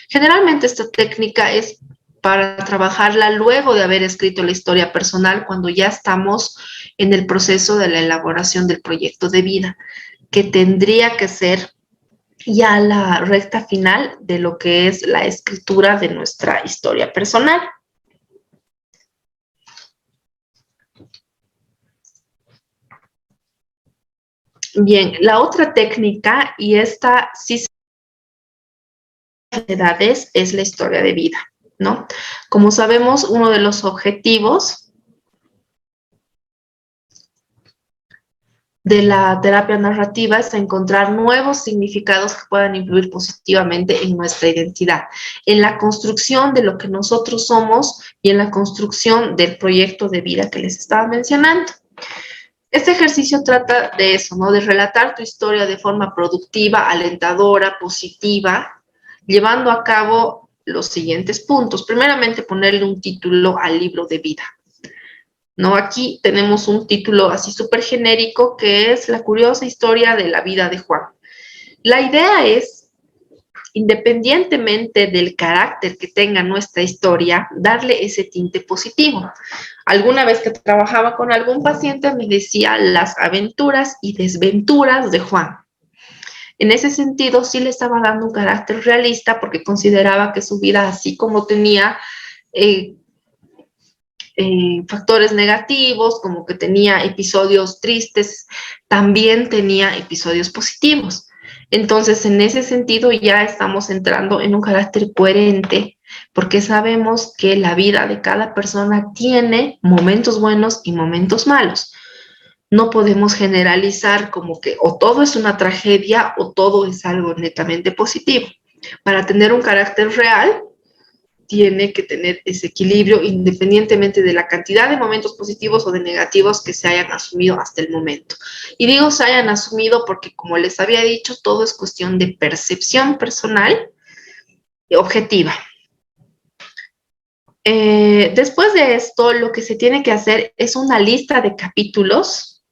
Speaker 2: Generalmente esta técnica es para trabajarla luego de haber escrito la historia personal, cuando ya estamos en el proceso de la elaboración del proyecto de vida, que tendría que ser ya la recta final de lo que es la escritura de nuestra historia personal. Bien, la otra técnica, y esta sí de edades, es la historia de vida, ¿no? Como sabemos, uno de los objetivos de la terapia narrativa es encontrar nuevos significados que puedan influir positivamente en nuestra identidad, en la construcción de lo que nosotros somos y en la construcción del proyecto de vida que les estaba mencionando. Este ejercicio trata de eso, ¿no? De relatar tu historia de forma productiva, alentadora, positiva, llevando a cabo los siguientes puntos. Primeramente, ponerle un título al libro de vida, ¿no? Aquí tenemos un título así súper genérico que es La curiosa historia de la vida de Juan. La idea es, independientemente del carácter que tenga nuestra historia, darle ese tinte positivo. Alguna vez que trabajaba con algún paciente me decía las aventuras y desventuras de Juan. En ese sentido, sí le estaba dando un carácter realista porque consideraba que su vida, así como tenía factores negativos, como que tenía episodios tristes, también tenía episodios positivos. Entonces, en ese sentido, ya estamos entrando en un carácter coherente, porque sabemos que la vida de cada persona tiene momentos buenos y momentos malos. No podemos generalizar como que o todo es una tragedia o todo es algo netamente positivo. Para tener un carácter real, tiene que tener ese equilibrio independientemente de la cantidad de momentos positivos o de negativos que se hayan asumido hasta el momento. Y digo se hayan asumido porque, como les había dicho, todo es cuestión de percepción personal y objetiva. Después de esto, lo que se tiene que hacer es una lista de capítulos,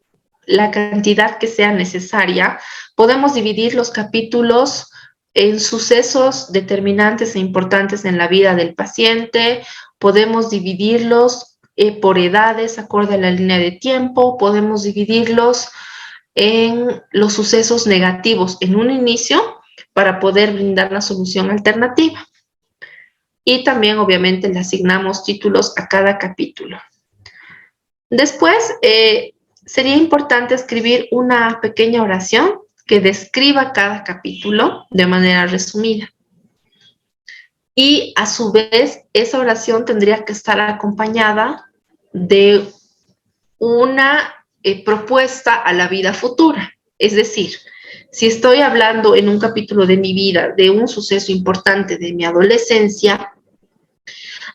Speaker 2: la cantidad que sea necesaria. Podemos dividir los capítulos en sucesos determinantes e importantes en la vida del paciente, podemos dividirlos por edades acorde a la línea de tiempo, podemos dividirlos en los sucesos negativos en un inicio para poder brindar la solución alternativa. Y también, obviamente, le asignamos títulos a cada capítulo. Después, sería importante escribir una pequeña oración que describa cada capítulo de manera resumida. Y a su vez, esa oración tendría que estar acompañada de una propuesta a la vida futura. Es decir, si estoy hablando en un capítulo de mi vida de un suceso importante de mi adolescencia,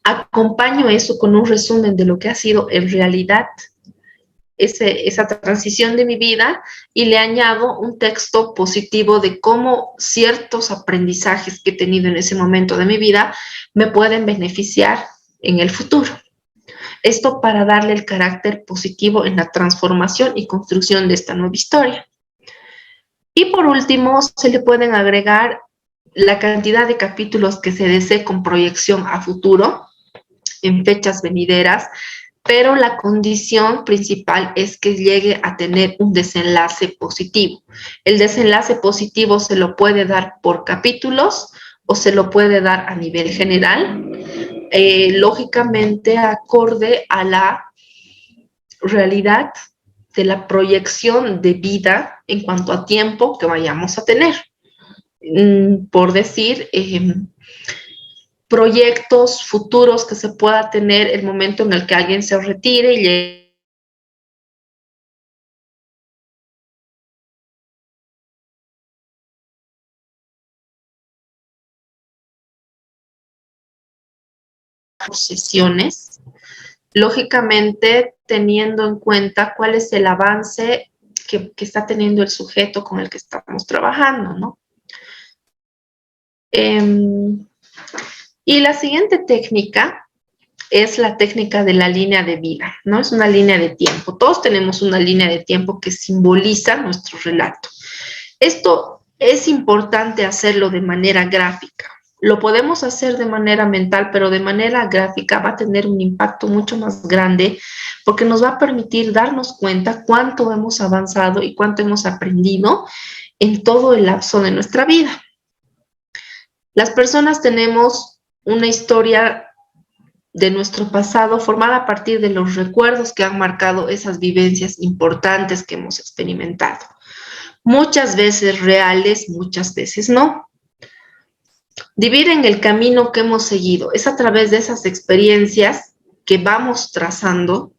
Speaker 2: acompaño eso con un resumen de lo que ha sido en realidad esa transición de mi vida y le añado un texto positivo de cómo ciertos aprendizajes que he tenido en ese momento de mi vida me pueden beneficiar en el futuro. Esto para darle el carácter positivo en la transformación y construcción de esta nueva historia. Y por último, se le pueden agregar la cantidad de capítulos que se desee con proyección a futuro, en fechas venideras, pero la condición principal es que llegue a tener un desenlace positivo. El desenlace positivo se lo puede dar por capítulos o se lo puede dar a nivel general, lógicamente acorde a la realidad de la proyección de vida en cuanto a tiempo que vayamos a tener. Por decir, proyectos futuros que se pueda tener el momento en el que alguien se retire y llegue a sesiones, lógicamente teniendo en cuenta cuál es el avance que está teniendo el sujeto con el que estamos trabajando, ¿no? Y la siguiente técnica es la técnica de la línea de vida, ¿no? Es una línea de tiempo. Todos tenemos una línea de tiempo que simboliza nuestro relato. Esto es importante hacerlo de manera gráfica. Lo podemos hacer de manera mental, pero de manera gráfica va a tener un impacto mucho más grande porque nos va a permitir darnos cuenta cuánto hemos avanzado y cuánto hemos aprendido en todo el lapso de nuestra vida. Las personas tenemos una historia de nuestro pasado formada a partir de los recuerdos que han marcado esas vivencias importantes que hemos experimentado. Muchas veces reales, muchas veces no. Dividen el camino que hemos seguido. Es a través de esas experiencias que vamos trazando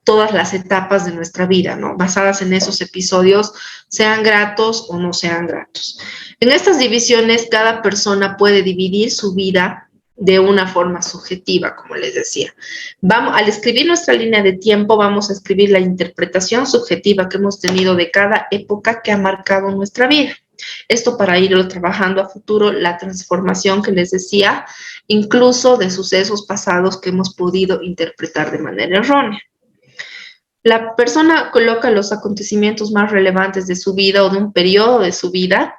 Speaker 2: todas las etapas de nuestra vida, ¿no? Basadas en esos episodios, sean gratos o no sean gratos. En estas divisiones, cada persona puede dividir su vida de una forma subjetiva, como les decía. Al escribir nuestra línea de tiempo, vamos a escribir la interpretación subjetiva que hemos tenido de cada época que ha marcado nuestra vida. Esto para irlo trabajando a futuro, la transformación que les decía, incluso de sucesos pasados que hemos podido interpretar de manera errónea. La persona coloca los acontecimientos más relevantes de su vida o de un periodo de su vida,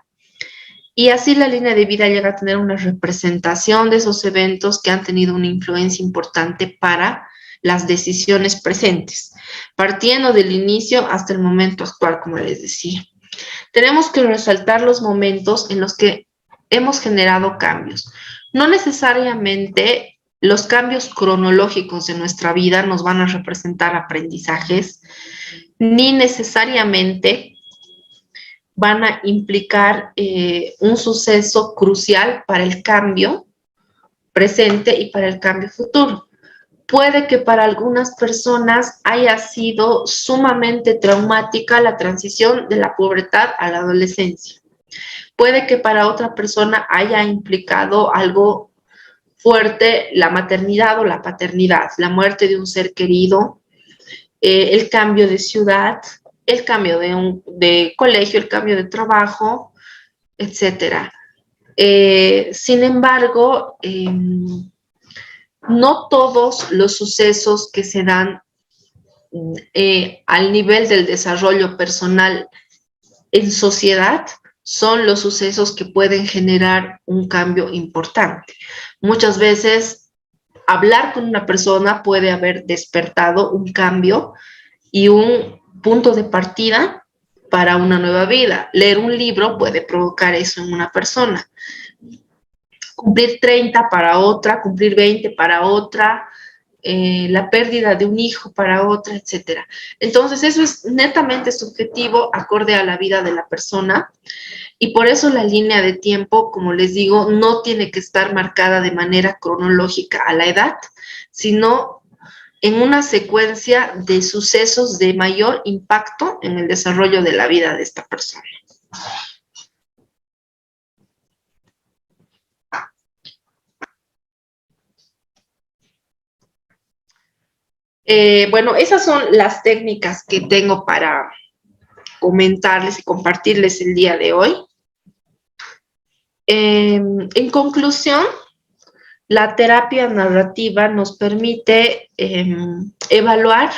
Speaker 2: y así la línea de vida llega a tener una representación de esos eventos que han tenido una influencia importante para las decisiones presentes, partiendo del inicio hasta el momento actual, como les decía. Tenemos que resaltar los momentos en los que hemos generado cambios. No necesariamente los cambios cronológicos de nuestra vida nos van a representar aprendizajes, ni necesariamente van a implicar un suceso crucial para el cambio presente y para el cambio futuro. Puede que para algunas personas haya sido sumamente traumática la transición de la pubertad a la adolescencia. Puede que para otra persona haya implicado algo fuerte la maternidad o la paternidad, la muerte de un ser querido, el cambio de ciudad, el cambio de colegio, el cambio de trabajo, etc. Sin embargo, no todos los sucesos que se dan al nivel del desarrollo personal en sociedad son los sucesos que pueden generar un cambio importante. Muchas veces hablar con una persona puede haber despertado un cambio y un punto de partida para una nueva vida. Leer un libro puede provocar eso en una persona. Cumplir 30 para otra, cumplir 20 para otra, la pérdida de un hijo para otra, etc. Entonces, eso es netamente subjetivo, acorde a la vida de la persona, y por eso la línea de tiempo, como les digo, no tiene que estar marcada de manera cronológica a la edad, sino en una secuencia de sucesos de mayor impacto en el desarrollo de la vida de esta persona. Bueno, esas son las técnicas que tengo para comentarles y compartirles el día de hoy. En conclusión, la terapia narrativa nos permite evaluar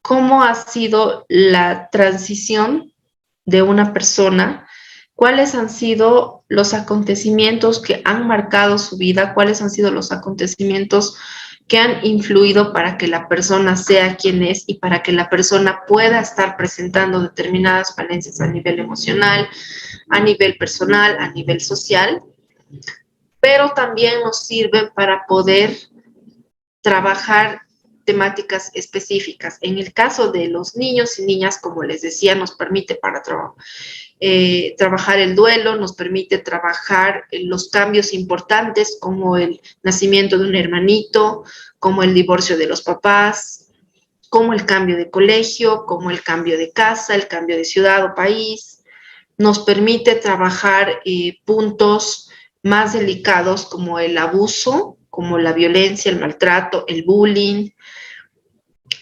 Speaker 2: cómo ha sido la transición de una persona, cuáles han sido los acontecimientos que han marcado su vida, cuáles han sido los acontecimientos que han influido para que la persona sea quien es y para que la persona pueda estar presentando determinadas falencias a nivel emocional, a nivel personal, a nivel social, pero también nos sirven para poder trabajar temáticas específicas. En el caso de los niños y niñas, como les decía, nos permite trabajar el duelo, nos permite trabajar los cambios importantes como el nacimiento de un hermanito, como el divorcio de los papás, como el cambio de colegio, como el cambio de casa, el cambio de ciudad o país. Nos permite trabajar puntos más delicados como el abuso, como la violencia, el maltrato, el bullying,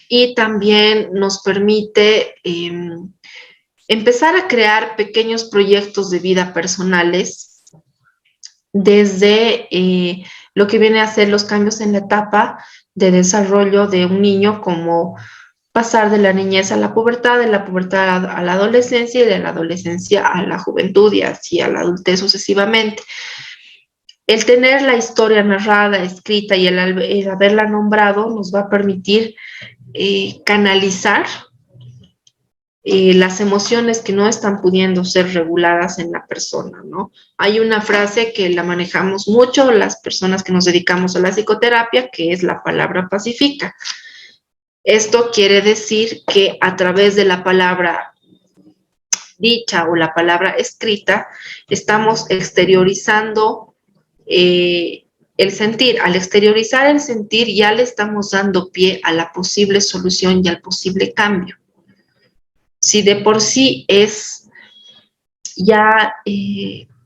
Speaker 2: y también nos permite empezar a crear pequeños proyectos de vida personales desde lo que viene a ser los cambios en la etapa de desarrollo de un niño, como pasar de la niñez a la pubertad, de la pubertad a la adolescencia y de la adolescencia a la juventud y así a la adultez sucesivamente. El tener la historia narrada, escrita y el haberla nombrado nos va a permitir canalizar las emociones que no están pudiendo ser reguladas en la persona, ¿no? Hay una frase que la manejamos mucho las personas que nos dedicamos a la psicoterapia, que es la palabra pacifica. Esto quiere decir que a través de la palabra dicha o la palabra escrita, estamos exteriorizando el sentir. Al exteriorizar el sentir, ya le estamos dando pie a la posible solución y al posible cambio. Si de por sí es ya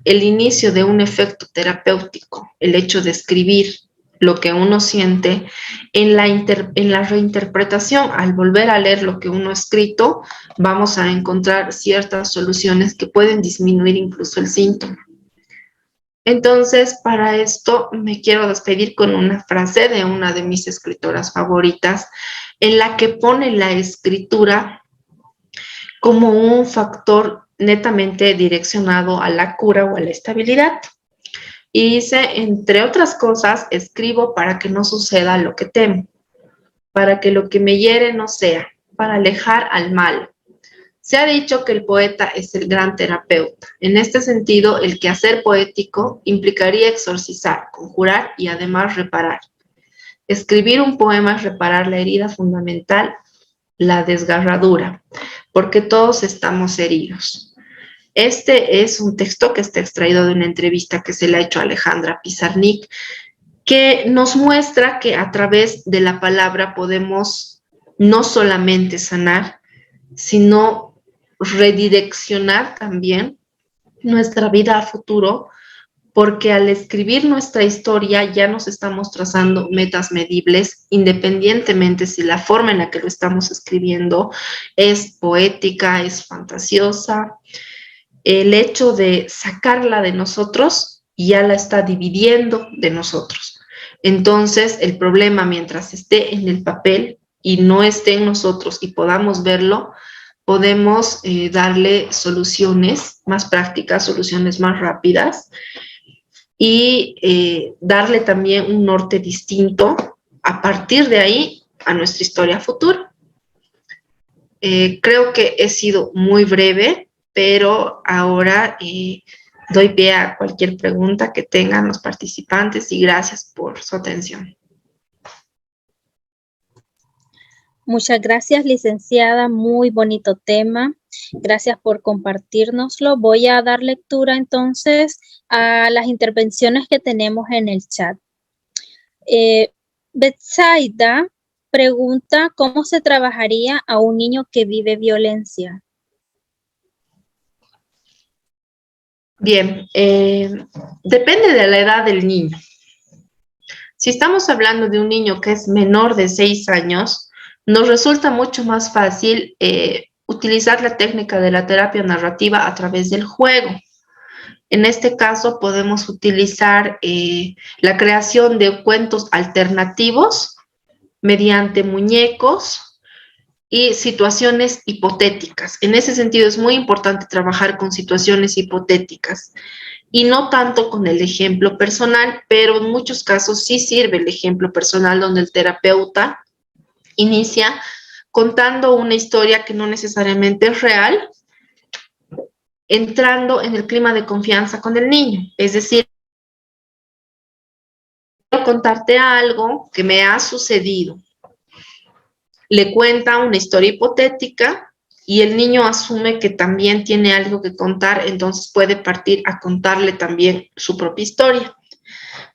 Speaker 2: el inicio de un efecto terapéutico, el hecho de escribir lo que uno siente, en la reinterpretación, al volver a leer lo que uno ha escrito, vamos a encontrar ciertas soluciones que pueden disminuir incluso el síntoma. Entonces, para esto me quiero despedir con una frase de una de mis escritoras favoritas, en la que pone la escritura como un factor netamente direccionado a la cura o a la estabilidad. Y dice, entre otras cosas, escribo para que no suceda lo que temo, para que lo que me hiere no sea, para alejar al mal. Se ha dicho que el poeta es el gran terapeuta. En este sentido, el quehacer poético implicaría exorcizar, conjurar y además reparar. Escribir un poema es reparar la herida fundamental, la desgarradura, porque todos estamos heridos. Este es un texto que está extraído de una entrevista que se le ha hecho a Alejandra Pizarnik, que nos muestra que a través de la palabra podemos no solamente sanar, sino redireccionar también nuestra vida a futuro, porque al escribir nuestra historia ya nos estamos trazando metas medibles, independientemente si la forma en la que lo estamos escribiendo es poética, es fantasiosa. El hecho de sacarla de nosotros ya la está dividiendo de nosotros. Entonces, el problema, mientras esté en el papel y no esté en nosotros y podamos verlo, podemos darle soluciones más prácticas, soluciones más rápidas y darle también un norte distinto a partir de ahí a nuestra historia futura. Creo que he sido muy breve, pero ahora doy pie a cualquier pregunta que tengan los participantes y gracias por su atención.
Speaker 1: Muchas gracias, licenciada. Muy bonito tema. Gracias por compartirnoslo. Voy a dar lectura entonces a las intervenciones que tenemos en el chat. Betsaida pregunta, ¿cómo se trabajaría a un niño que vive violencia?
Speaker 2: Bien, depende de la edad del niño. Si estamos hablando de un niño que es menor de 6 años, nos resulta mucho más fácil utilizar la técnica de la terapia narrativa a través del juego. En este caso podemos utilizar la creación de cuentos alternativos mediante muñecos y situaciones hipotéticas. En ese sentido es muy importante trabajar con situaciones hipotéticas y no tanto con el ejemplo personal, pero en muchos casos sí sirve el ejemplo personal donde el terapeuta inicia contando una historia que no necesariamente es real, entrando en el clima de confianza con el niño. Es decir, quiero contarte algo que me ha sucedido. Le cuenta una historia hipotética y el niño asume que también tiene algo que contar, entonces puede partir a contarle también su propia historia.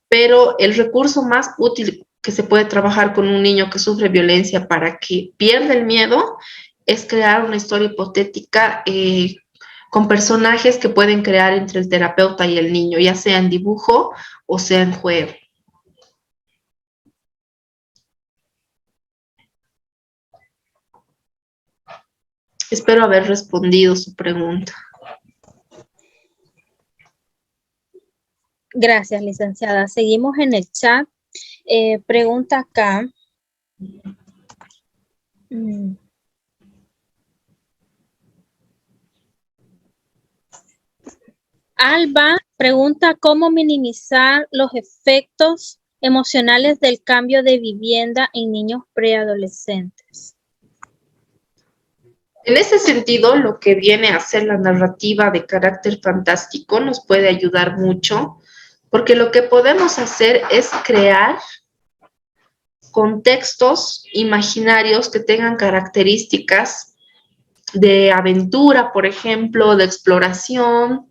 Speaker 2: Pero el recurso más útil que se puede trabajar con un niño que sufre violencia para que pierda el miedo es crear una historia hipotética con personajes que pueden crear entre el terapeuta y el niño, ya sea en dibujo o sea en juego. Espero haber respondido su pregunta.
Speaker 1: Gracias, licenciada. Seguimos en el chat. Pregunta acá. Alba pregunta cómo minimizar los efectos emocionales del cambio de vivienda en niños preadolescentes.
Speaker 2: En ese sentido, lo que viene a ser la narrativa de carácter fantástico nos puede ayudar mucho, porque lo que podemos hacer es crear contextos imaginarios que tengan características de aventura, por ejemplo, de exploración,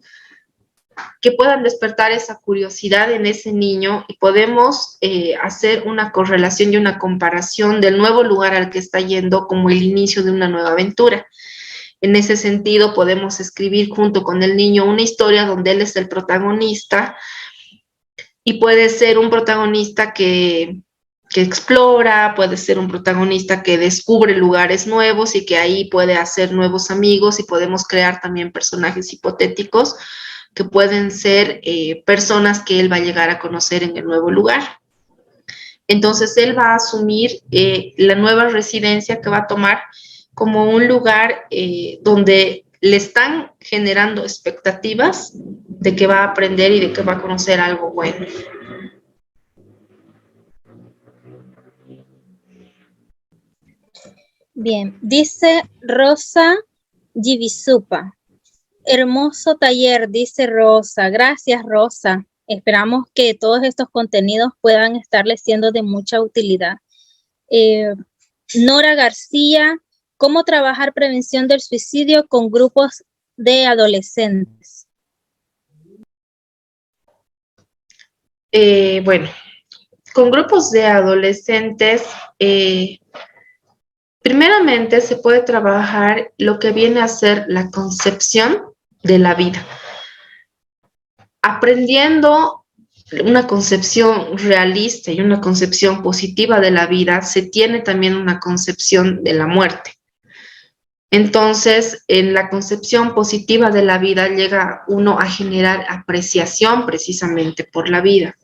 Speaker 2: que puedan despertar esa curiosidad en ese niño y podemos hacer una correlación y una comparación del nuevo lugar al que está yendo como el inicio de una nueva aventura. En ese sentido, podemos escribir junto con el niño una historia donde él es el protagonista y puede ser un protagonista que explora, puede ser un protagonista que descubre lugares nuevos y que ahí puede hacer nuevos amigos, y podemos crear también personajes hipotéticos que pueden ser personas que él va a llegar a conocer en el nuevo lugar. Entonces él va a asumir la nueva residencia que va a tomar como un lugar donde le están generando expectativas de que va a aprender y de que va a conocer algo bueno.
Speaker 1: Bien, dice Rosa Givisupa. Hermoso taller, dice Rosa. Gracias, Rosa. Esperamos que todos estos contenidos puedan estarles siendo de mucha utilidad. Nora García, ¿cómo trabajar prevención del suicidio con grupos de adolescentes?
Speaker 2: Bueno, con grupos de adolescentes, primeramente se puede trabajar lo que viene a ser la concepción de la vida, aprendiendo una concepción realista y una concepción positiva de la vida. Se tiene también una concepción de la muerte. Entonces, en la concepción positiva de la vida llega uno a generar apreciación precisamente por la vida.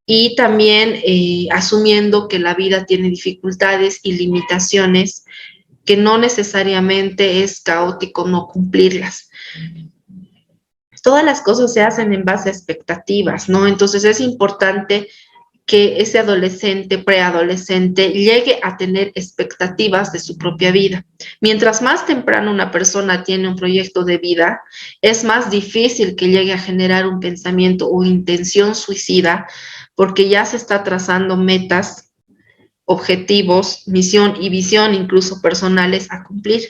Speaker 2: Y también asumiendo que la vida tiene dificultades y limitaciones, que no necesariamente es caótico no cumplirlas. Todas las cosas se hacen en base a expectativas, ¿no? Entonces es importante que ese adolescente, preadolescente, llegue a tener expectativas de su propia vida. Mientras más temprano una persona tiene un proyecto de vida, es más difícil que llegue a generar un pensamiento o intención suicida, porque ya se está trazando metas, objetivos, misión y visión, incluso personales, a cumplir.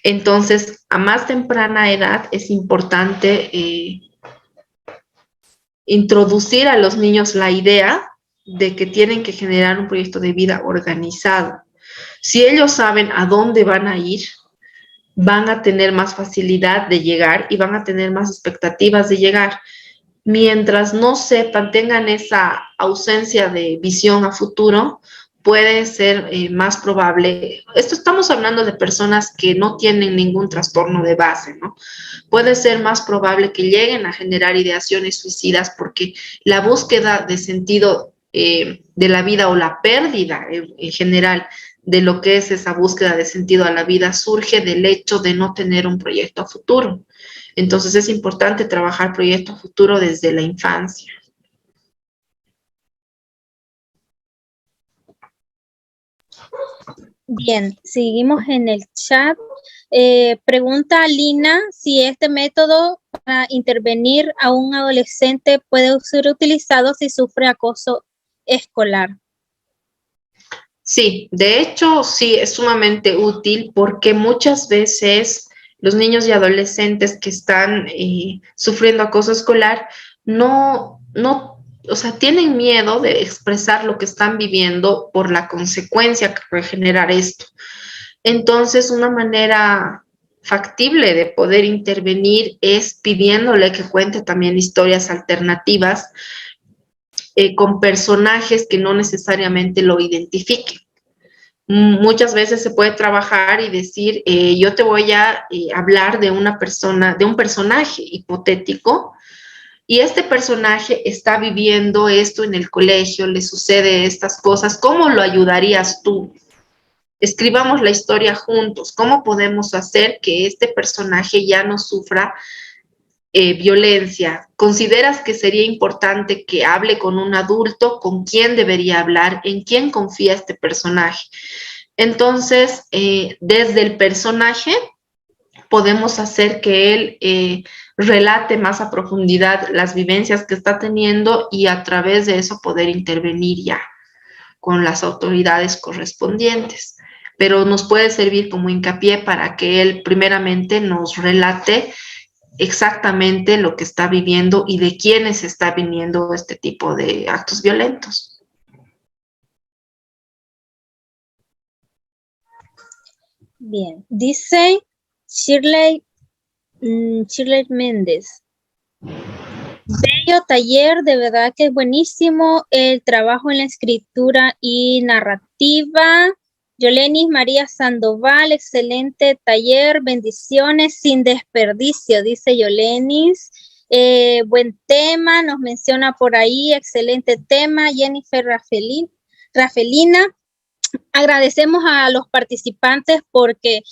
Speaker 2: Entonces, a más temprana edad es importante introducir a los niños la idea de que tienen que generar un proyecto de vida organizado. Si ellos saben a dónde van a ir, van a tener más facilidad de llegar y van a tener más expectativas de llegar. Mientras no sepan, tengan esa ausencia de visión a futuro, puede ser más probable. Esto estamos hablando de personas que no tienen ningún trastorno de base, ¿no? Puede ser más probable que lleguen a generar ideaciones suicidas, porque la búsqueda de sentido de la vida, o la pérdida en general de lo que es esa búsqueda de sentido a la vida, surge del hecho de no tener un proyecto a futuro. Entonces es importante trabajar proyecto a futuro desde la infancia.
Speaker 1: Bien, seguimos en el chat. Pregunta Lina si este método para intervenir a un adolescente puede ser utilizado si sufre acoso escolar.
Speaker 2: Sí, de hecho, sí, es sumamente útil, porque muchas veces los niños y adolescentes que están sufriendo acoso escolar o sea, tienen miedo de expresar lo que están viviendo por la consecuencia que puede generar esto. Entonces, una manera factible de poder intervenir es pidiéndole que cuente también historias alternativas con personajes que no necesariamente lo identifiquen. Muchas veces se puede trabajar y decir, yo te voy a hablar de una persona, de un personaje hipotético, y este personaje está viviendo esto en el colegio, le sucede estas cosas, ¿cómo lo ayudarías tú? Escribamos la historia juntos. ¿Cómo podemos hacer que este personaje ya no sufra violencia? ¿Consideras que sería importante que hable con un adulto? ¿Con quién debería hablar? ¿En quién confía este personaje? Entonces, desde el personaje podemos hacer que él relate más a profundidad las vivencias que está teniendo, y a través de eso poder intervenir ya con las autoridades correspondientes. Pero nos puede servir como hincapié para que él primeramente nos relate exactamente lo que está viviendo y de quiénes está viniendo este tipo de actos violentos.
Speaker 1: Bien, dice Shirley, Shirley Méndez. Bello taller, de verdad que es buenísimo el trabajo en la escritura y narrativa. Yolenis María Sandoval, excelente taller, bendiciones sin desperdicio, dice Yolenis. Buen tema, nos menciona por ahí, excelente tema. Jennifer Rafelina. Agradecemos a los participantes porque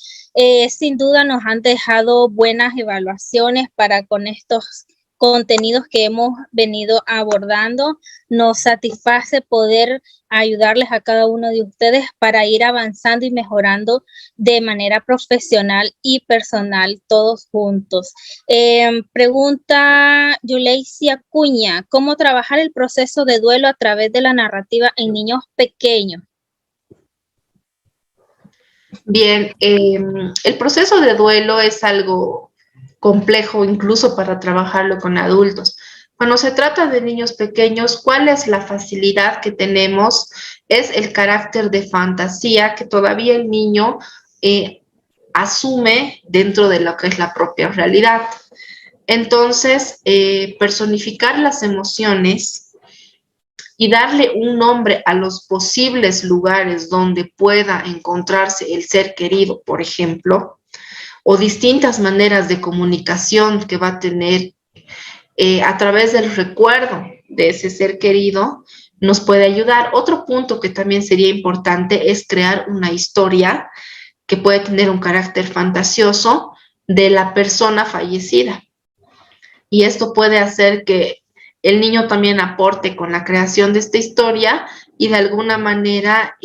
Speaker 1: sin duda nos han dejado buenas evaluaciones para con estos contenidos que hemos venido abordando. Nos satisface poder ayudarles a cada uno de ustedes para ir avanzando y mejorando de manera profesional y personal todos juntos. Pregunta Yuleisi Acuña, ¿cómo trabajar el proceso de duelo a través de la narrativa en niños pequeños?
Speaker 2: Bien, el proceso de duelo es algo complejo incluso para trabajarlo con adultos. Cuando se trata de niños pequeños, ¿cuál es la facilidad que tenemos? Es el carácter de fantasía que todavía el niño asume dentro de lo que es la propia realidad. Entonces, personificar las emociones y darle un nombre a los posibles lugares donde pueda encontrarse el ser querido, por ejemplo, o distintas maneras de comunicación que va a tener a través del recuerdo de ese ser querido, nos puede ayudar. Otro punto que también sería importante es crear una historia que puede tener un carácter fantasioso de la persona fallecida. Y esto puede hacer que el niño también aporte con la creación de esta historia y de alguna manera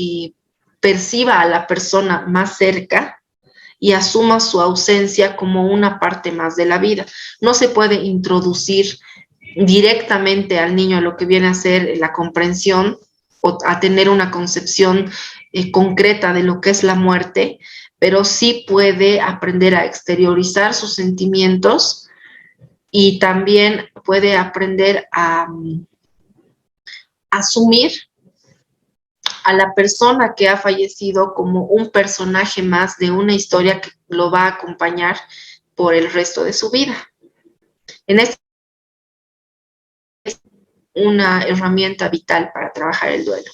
Speaker 2: perciba a la persona más cerca y asuma su ausencia como una parte más de la vida. No se puede introducir directamente al niño a lo que viene a ser la comprensión o a tener una concepción concreta de lo que es la muerte, pero sí puede aprender a exteriorizar sus sentimientos y también puede aprender a asumir a la persona que ha fallecido como un personaje más de una historia que lo va a acompañar por el resto de su vida. En esta es una herramienta vital para trabajar el duelo.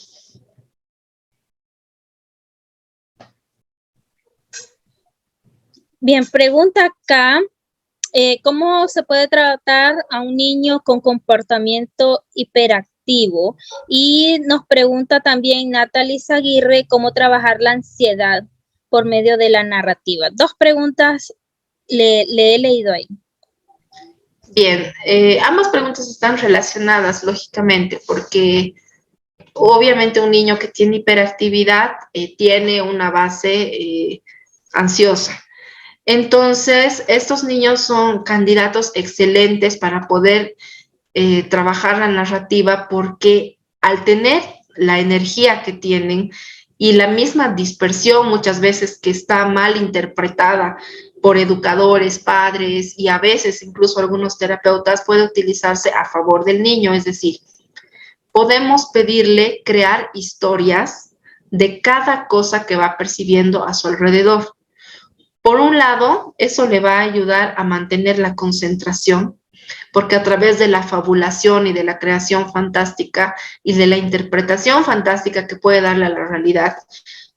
Speaker 1: Bien, pregunta acá, ¿cómo se puede tratar a un niño con comportamiento hiperactivo? Y nos pregunta también Natalie Aguirre, ¿cómo trabajar la ansiedad por medio de la narrativa? Dos preguntas le he leído ahí.
Speaker 2: Bien, ambas preguntas están relacionadas, lógicamente, porque obviamente un niño que tiene hiperactividad tiene una base ansiosa. Entonces, estos niños son candidatos excelentes para poder trabajar la narrativa porque al tener la energía que tienen y la misma dispersión muchas veces que está mal interpretada por educadores, padres y a veces incluso algunos terapeutas puede utilizarse a favor del niño, es decir, podemos pedirle crear historias de cada cosa que va percibiendo a su alrededor. Por un lado, eso le va a ayudar a mantener la concentración, porque a través de la fabulación y de la creación fantástica y de la interpretación fantástica que puede darle a la realidad,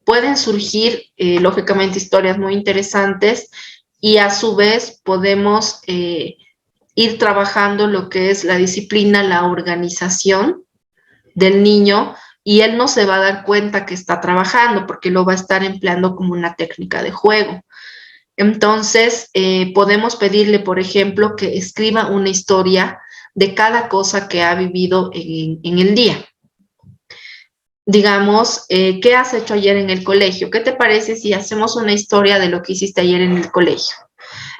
Speaker 2: pueden surgir, lógicamente, historias muy interesantes y a su vez podemos ir trabajando lo que es la disciplina, la organización del niño y él no se va a dar cuenta que está trabajando porque lo va a estar empleando como una técnica de juego. Entonces, podemos pedirle, por ejemplo, que escriba una historia de cada cosa que ha vivido en el día. Digamos, ¿qué has hecho ayer en el colegio? ¿Qué te parece si hacemos una historia de lo que hiciste ayer en el colegio?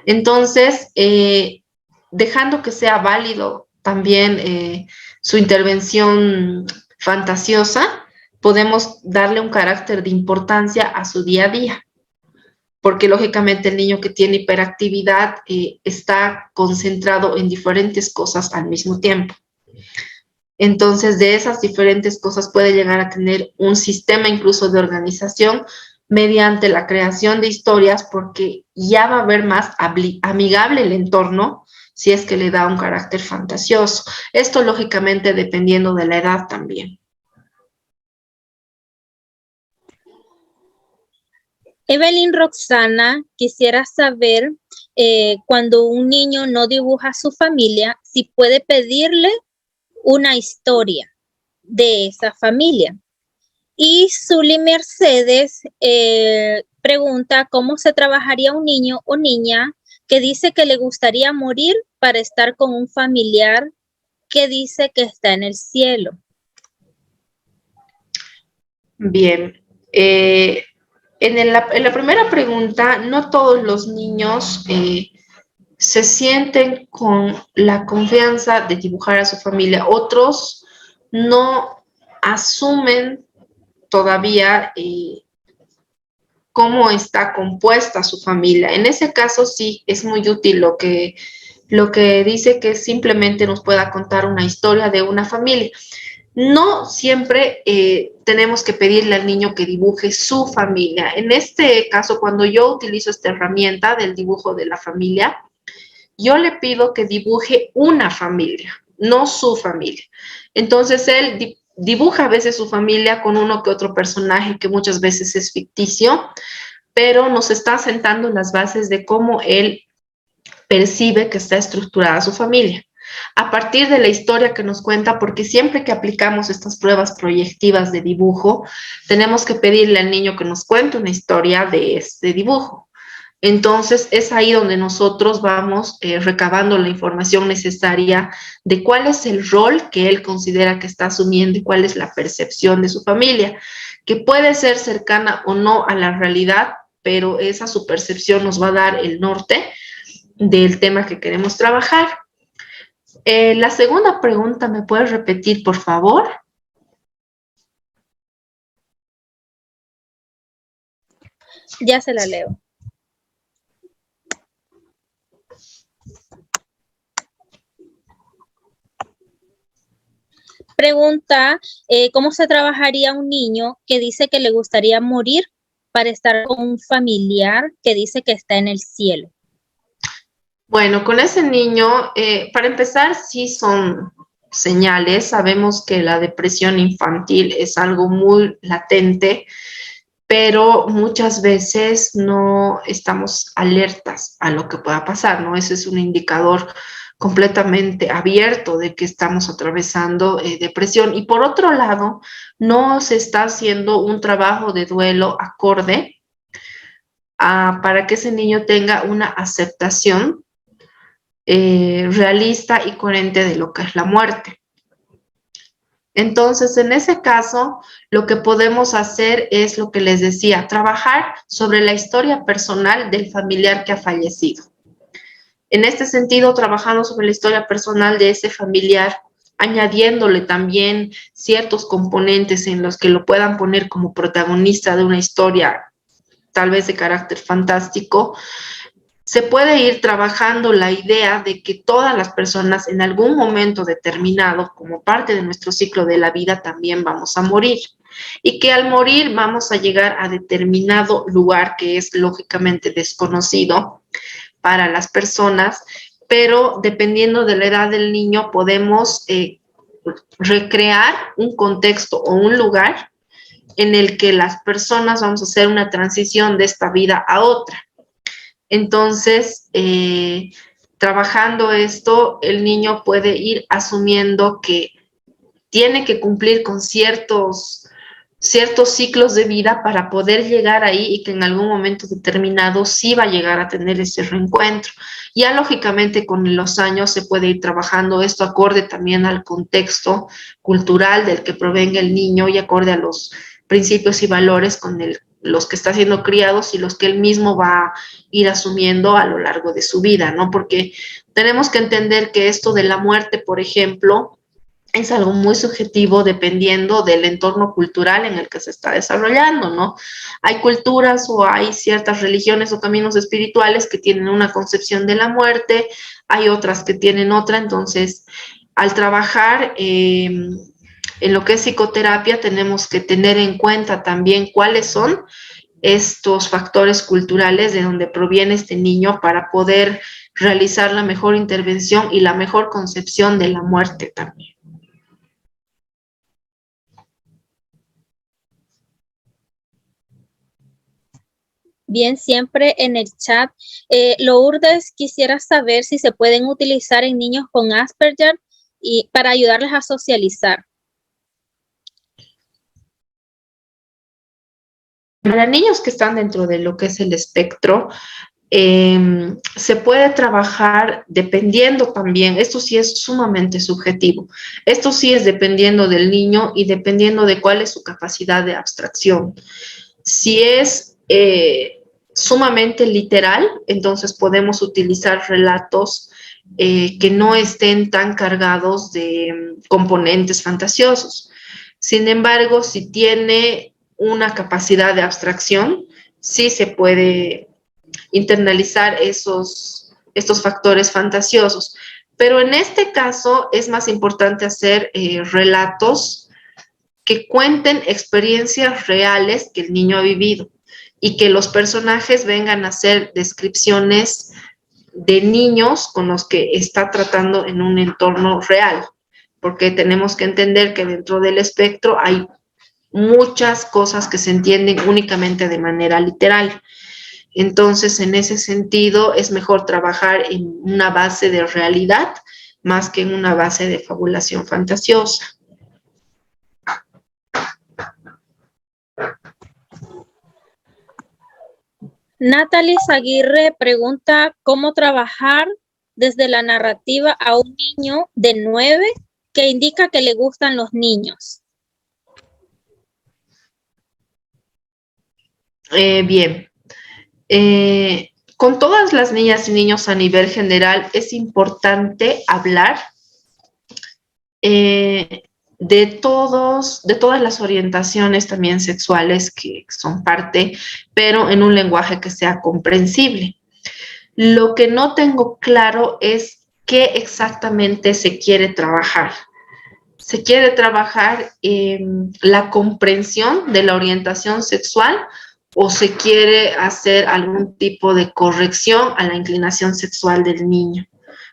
Speaker 2: Entonces, dejando que sea válido también su intervención fantasiosa, podemos darle un carácter de importancia a su día a día, porque lógicamente el niño que tiene hiperactividad está concentrado en diferentes cosas al mismo tiempo. Entonces, de esas diferentes cosas puede llegar a tener un sistema incluso de organización mediante la creación de historias, porque ya va a ver más amigable el entorno si es que le da un carácter fantasioso. Esto lógicamente dependiendo de la edad también.
Speaker 1: Evelyn Roxana quisiera saber, cuando un niño no dibuja a su familia, si puede pedirle una historia de esa familia. Y Zully Mercedes pregunta cómo se trabajaría un niño o niña que dice que le gustaría morir para estar con un familiar que dice que está en el cielo.
Speaker 2: Bien. En la primera pregunta, no todos los niños se sienten con la confianza de dibujar a su familia. Otros no asumen todavía cómo está compuesta su familia. En ese caso sí es muy útil lo que dice que simplemente nos pueda contar una historia de una familia. No siempre tenemos que pedirle al niño que dibuje su familia. En este caso, cuando yo utilizo esta herramienta del dibujo de la familia, yo le pido que dibuje una familia, no su familia. Entonces, él dibuja a veces su familia con uno que otro personaje que muchas veces es ficticio, pero nos está sentando las bases de cómo él percibe que está estructurada su familia. A partir de la historia que nos cuenta, porque siempre que aplicamos estas pruebas proyectivas de dibujo, tenemos que pedirle al niño que nos cuente una historia de este dibujo. Entonces, es ahí donde nosotros vamos recabando la información necesaria de cuál es el rol que él considera que está asumiendo y cuál es la percepción de su familia, que puede ser cercana o no a la realidad, pero esa su percepción nos va a dar el norte del tema que queremos trabajar. La segunda pregunta, ¿me puedes repetir, por favor?
Speaker 1: Ya se la leo. Pregunta, ¿cómo se trabajaría un niño que dice que le gustaría morir para estar con un familiar que dice que está en el cielo?
Speaker 2: Bueno, con ese niño, para empezar, sí son señales. Sabemos que la depresión infantil es algo muy latente, pero muchas veces no estamos alertas a lo que pueda pasar, ¿no? Ese es un indicador completamente abierto de que estamos atravesando depresión. Y por otro lado, no se está haciendo un trabajo de duelo acorde para que ese niño tenga una aceptación realista y coherente de lo que es la muerte. Entonces, en ese caso, lo que podemos hacer es lo que les decía, trabajar sobre la historia personal del familiar que ha fallecido. En este sentido, trabajando sobre la historia personal de ese familiar, añadiéndole también ciertos componentes en los que lo puedan poner como protagonista de una historia, tal vez de carácter fantástico, se puede ir trabajando la idea de que todas las personas en algún momento determinado, como parte de nuestro ciclo de la vida, también vamos a morir. Y que al morir vamos a llegar a determinado lugar que es lógicamente desconocido para las personas, pero dependiendo de la edad del niño podemos recrear un contexto o un lugar en el que las personas vamos a hacer una transición de esta vida a otra. Entonces, trabajando esto, el niño puede ir asumiendo que tiene que cumplir con ciertos ciclos de vida para poder llegar ahí y que en algún momento determinado sí va a llegar a tener ese reencuentro. Ya lógicamente con los años se puede ir trabajando esto acorde también al contexto cultural del que provenga el niño y acorde a los principios y valores con los que está siendo criados y los que él mismo va a ir asumiendo a lo largo de su vida, ¿no? Porque tenemos que entender que esto de la muerte, por ejemplo, es algo muy subjetivo dependiendo del entorno cultural en el que se está desarrollando, ¿no? Hay culturas o hay ciertas religiones o caminos espirituales que tienen una concepción de la muerte, hay otras que tienen otra, entonces al trabajar en lo que es psicoterapia tenemos que tener en cuenta también cuáles son estos factores culturales de donde proviene este niño para poder realizar la mejor intervención y la mejor concepción de la muerte también.
Speaker 1: Bien, siempre en el chat. Lourdes, quisiera saber si se pueden utilizar en niños con Asperger y para ayudarles a socializar.
Speaker 2: Para niños que están dentro de lo que es el espectro, se puede trabajar dependiendo también, esto sí es sumamente subjetivo, esto sí es dependiendo del niño y dependiendo de cuál es su capacidad de abstracción. Si es sumamente literal, entonces podemos utilizar relatos que no estén tan cargados de componentes fantasiosos. Sin embargo, si tiene una capacidad de abstracción, sí se puede internalizar estos factores fantasiosos. Pero en este caso es más importante hacer relatos que cuenten experiencias reales que el niño ha vivido y que los personajes vengan a hacer descripciones de niños con los que está tratando en un entorno real, porque tenemos que entender que dentro del espectro hay muchas cosas que se entienden únicamente de manera literal. Entonces, en ese sentido, es mejor trabajar en una base de realidad más que en una base de fabulación fantasiosa.
Speaker 1: Natalie Aguirre pregunta cómo trabajar desde la narrativa a un niño de 9 que indica que le gustan los niños.
Speaker 2: Bien. Con todas las niñas y niños a nivel general es importante hablar de todas las orientaciones también sexuales que son parte, pero en un lenguaje que sea comprensible. Lo que no tengo claro es qué exactamente se quiere trabajar. Se quiere trabajar la comprensión de la orientación sexual o se quiere hacer algún tipo de corrección a la inclinación sexual del niño.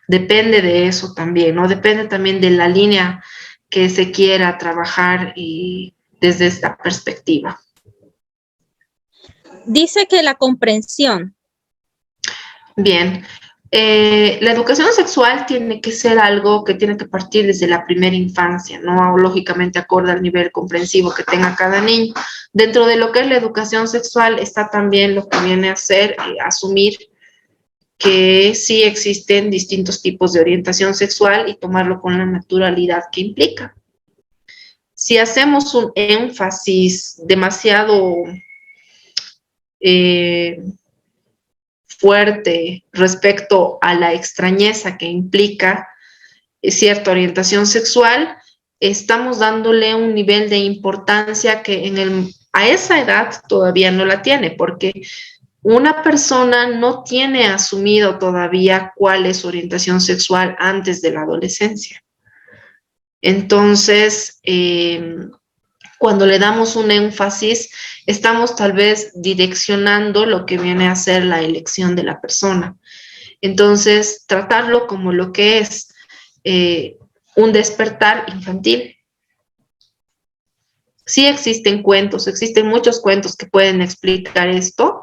Speaker 2: Depende de eso también, ¿no? Depende también de la línea que se quiera trabajar y desde esta perspectiva.
Speaker 1: Dice que la comprensión.
Speaker 2: Bien. La educación sexual tiene que ser algo que tiene que partir desde la primera infancia, ¿no? Lógicamente acorde al nivel comprensivo que tenga cada niño. Dentro de lo que es la educación sexual está también lo que viene a ser asumir que sí existen distintos tipos de orientación sexual y tomarlo con la naturalidad que implica. Si hacemos un énfasis demasiado fuerte respecto a la extrañeza que implica cierta orientación sexual, estamos dándole un nivel de importancia que a esa edad todavía no la tiene, porque una persona no tiene asumido todavía cuál es su orientación sexual antes de la adolescencia. Entonces, cuando le damos un énfasis, estamos tal vez direccionando lo que viene a ser la elección de la persona. Entonces, tratarlo como lo que es un despertar infantil. Sí existen cuentos, existen muchos cuentos que pueden explicar esto.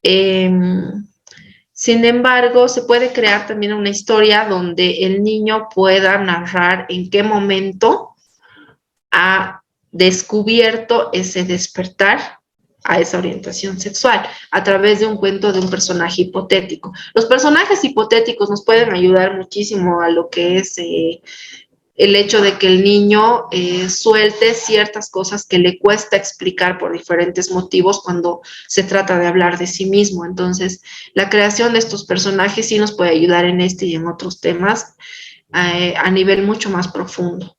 Speaker 2: Sin embargo, se puede crear también una historia donde el niño pueda narrar en qué momento ha descubierto ese despertar a esa orientación sexual a través de un cuento de un personaje hipotético. Los personajes hipotéticos nos pueden ayudar muchísimo a lo que es el hecho de que el niño suelte ciertas cosas que le cuesta explicar por diferentes motivos cuando se trata de hablar de sí mismo. Entonces, la creación de estos personajes sí nos puede ayudar en este y en otros temas a nivel mucho más profundo.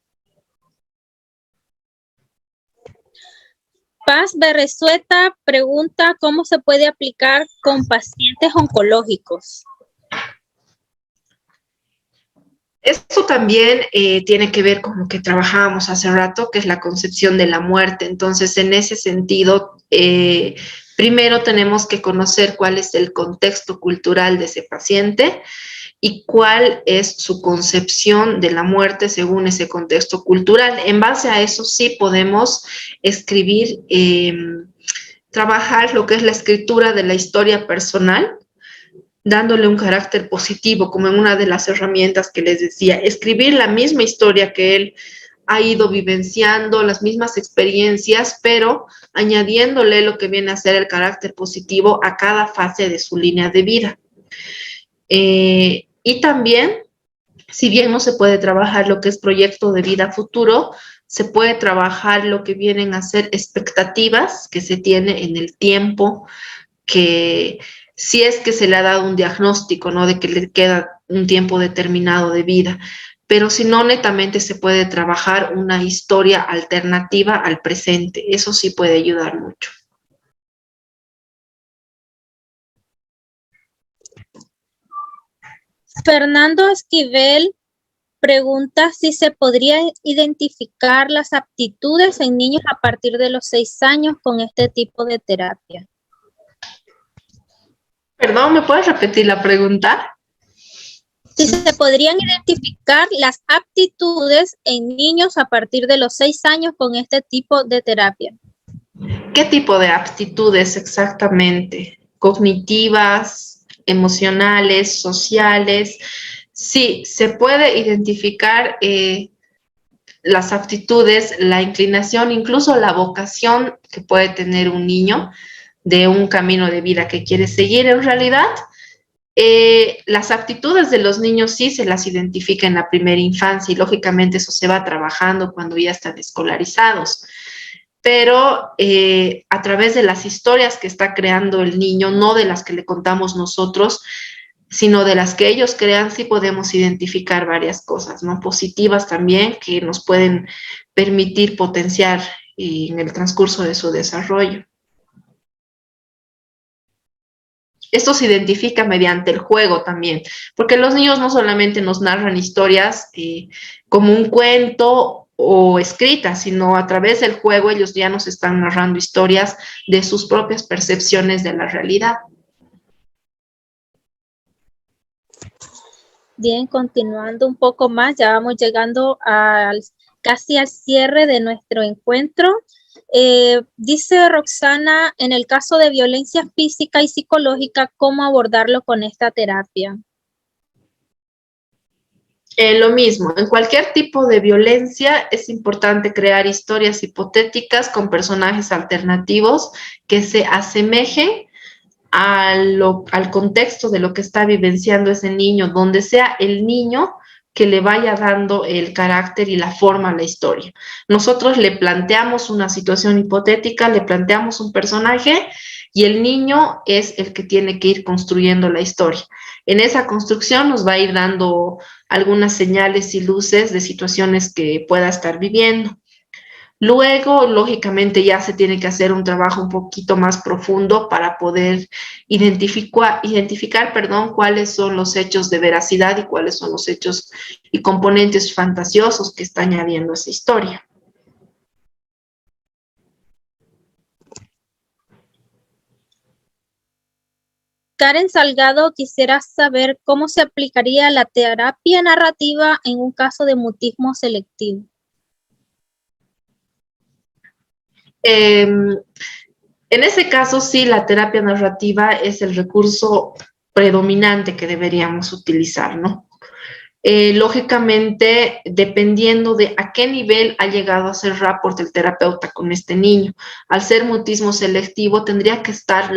Speaker 1: Paz Berresueta pregunta cómo se puede aplicar con pacientes oncológicos.
Speaker 2: Esto también tiene que ver con lo que trabajábamos hace rato, que es la concepción de la muerte. Entonces, en ese sentido, Primero tenemos que conocer cuál es el contexto cultural de ese paciente y cuál es su concepción de la muerte según ese contexto cultural. En base a eso sí podemos escribir, trabajar lo que es la escritura de la historia personal, dándole un carácter positivo, como en una de las herramientas que les decía, escribir la misma historia que él ha ido vivenciando, las mismas experiencias, pero añadiéndole lo que viene a ser el carácter positivo a cada fase de su línea de vida. Y también, si bien no se puede trabajar lo que es proyecto de vida futuro, se puede trabajar lo que vienen a ser expectativas que se tiene en el tiempo, que si es que se le ha dado un diagnóstico, ¿no? De que le queda un tiempo determinado de vida, pero si no, netamente se puede trabajar una historia alternativa al presente. Eso sí puede ayudar mucho.
Speaker 1: Fernando Esquivel pregunta si se podría identificar las aptitudes en niños a partir de los 6 años con este tipo de terapia.
Speaker 2: Perdón, ¿me puedes repetir la pregunta?
Speaker 1: Si se podrían identificar las aptitudes en niños a partir de los 6 años con este tipo de terapia.
Speaker 2: ¿Qué tipo de aptitudes exactamente? ¿Cognitivas, emocionales, sociales? Sí, se puede identificar las aptitudes, la inclinación, incluso la vocación que puede tener un niño de un camino de vida que quiere seguir. En realidad, las aptitudes de los niños sí se las identifica en la primera infancia y lógicamente eso se va trabajando cuando ya están escolarizados. Pero a través de las historias que está creando el niño, no de las que le contamos nosotros, sino de las que ellos crean, sí podemos identificar varias cosas, ¿no? Positivas también, que nos pueden permitir potenciar en el transcurso de su desarrollo. Esto se identifica mediante el juego también, porque los niños no solamente nos narran historias como un cuento o escritas, sino a través del juego ellos ya nos están narrando historias de sus propias percepciones de la realidad.
Speaker 1: Bien, continuando un poco más, ya vamos llegando casi al cierre de nuestro encuentro. Dice Roxana, en el caso de violencia física y psicológica, ¿cómo abordarlo con esta terapia?
Speaker 2: Lo mismo, en cualquier tipo de violencia es importante crear historias hipotéticas con personajes alternativos que se asemejen al contexto de lo que está vivenciando ese niño, donde sea el niño que le vaya dando el carácter y la forma a la historia. Nosotros le planteamos una situación hipotética, le planteamos un personaje y el niño es el que tiene que ir construyendo la historia. En esa construcción nos va a ir dando algunas señales y luces de situaciones que pueda estar viviendo. Luego, lógicamente, ya se tiene que hacer un trabajo un poquito más profundo para poder identificar, cuáles son los hechos de veracidad y cuáles son los hechos y componentes fantasiosos que está añadiendo esa historia.
Speaker 1: Karen Salgado quisiera saber cómo se aplicaría la terapia narrativa en un caso de mutismo selectivo.
Speaker 2: En ese caso, sí, la terapia narrativa es el recurso predominante que deberíamos utilizar, ¿no? Lógicamente, dependiendo de a qué nivel ha llegado a hacer rapport el terapeuta con este niño. Al ser mutismo selectivo, tendría que estar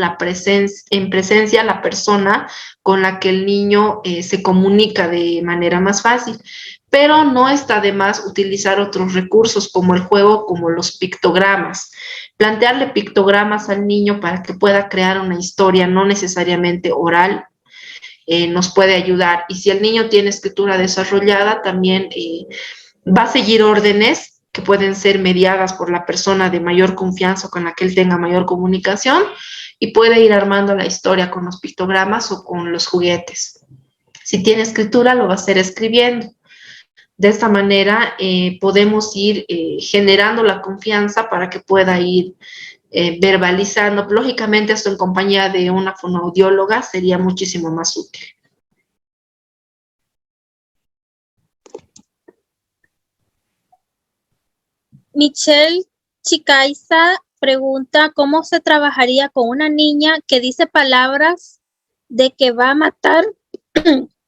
Speaker 2: en presencia la persona con la que el niño se comunica de manera más fácil. Pero no está de más utilizar otros recursos como el juego, como los pictogramas. Plantearle pictogramas al niño para que pueda crear una historia no necesariamente oral, nos puede ayudar. Y si el niño tiene escritura desarrollada, también va a seguir órdenes que pueden ser mediadas por la persona de mayor confianza con la que él tenga mayor comunicación y puede ir armando la historia con los pictogramas o con los juguetes. Si tiene escritura, lo va a hacer escribiendo. De esta manera podemos ir generando la confianza para que pueda ir verbalizando. Lógicamente esto en compañía de una fonoaudióloga sería muchísimo más útil.
Speaker 1: Michelle Chicaiza pregunta cómo se trabajaría con una niña que dice palabras de que va a matar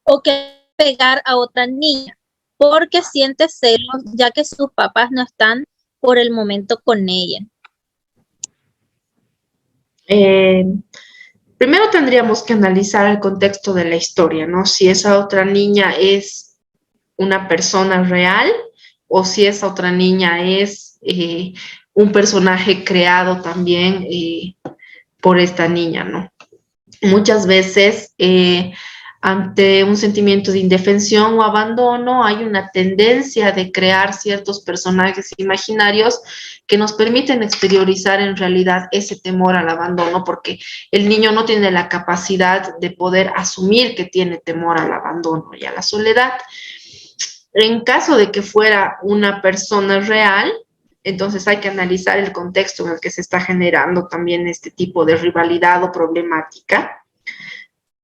Speaker 1: o que va a pegar a otra niña porque siente celos ya que sus papás no están por el momento con ella.
Speaker 2: Primero tendríamos que analizar el contexto de la historia, ¿no? Si esa otra niña es una persona real o si esa otra niña es un personaje creado también por esta niña, ¿no? Muchas veces ante un sentimiento de indefensión o abandono hay una tendencia de crear ciertos personajes imaginarios que nos permiten exteriorizar en realidad ese temor al abandono, porque el niño no tiene la capacidad de poder asumir que tiene temor al abandono y a la soledad. En caso de que fuera una persona real, entonces hay que analizar el contexto en el que se está generando también este tipo de rivalidad o problemática.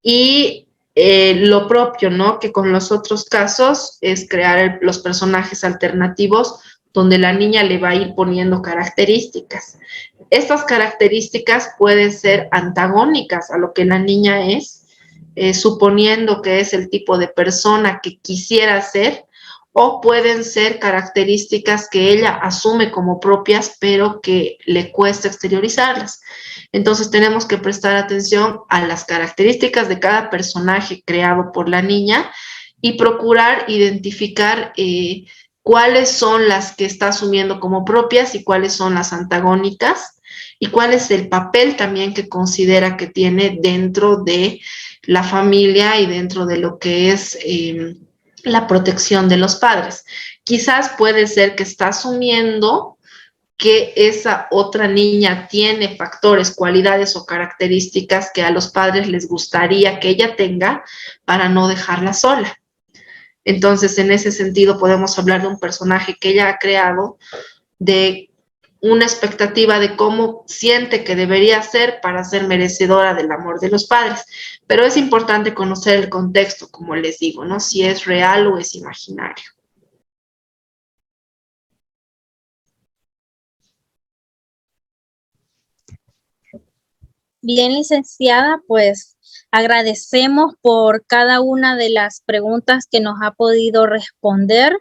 Speaker 2: Y lo propio, ¿no? Que con los otros casos es crear los personajes alternativos donde la niña le va a ir poniendo características. Estas características pueden ser antagónicas a lo que la niña es, suponiendo que es el tipo de persona que quisiera ser, o pueden ser características que ella asume como propias, pero que le cuesta exteriorizarlas. Entonces tenemos que prestar atención a las características de cada personaje creado por la niña y procurar identificar cuáles son las que está asumiendo como propias y cuáles son las antagónicas y cuál es el papel también que considera que tiene dentro de la familia y dentro de lo que es la protección de los padres. Quizás puede ser que está asumiendo que esa otra niña tiene factores, cualidades o características que a los padres les gustaría que ella tenga para no dejarla sola. Entonces, en ese sentido, podemos hablar de un personaje que ella ha creado, de una expectativa de cómo siente que debería ser para ser merecedora del amor de los padres. Pero es importante conocer el contexto, como les digo, ¿no? Si es real o es imaginario.
Speaker 1: Bien, licenciada, pues agradecemos por cada una de las preguntas que nos ha podido responder.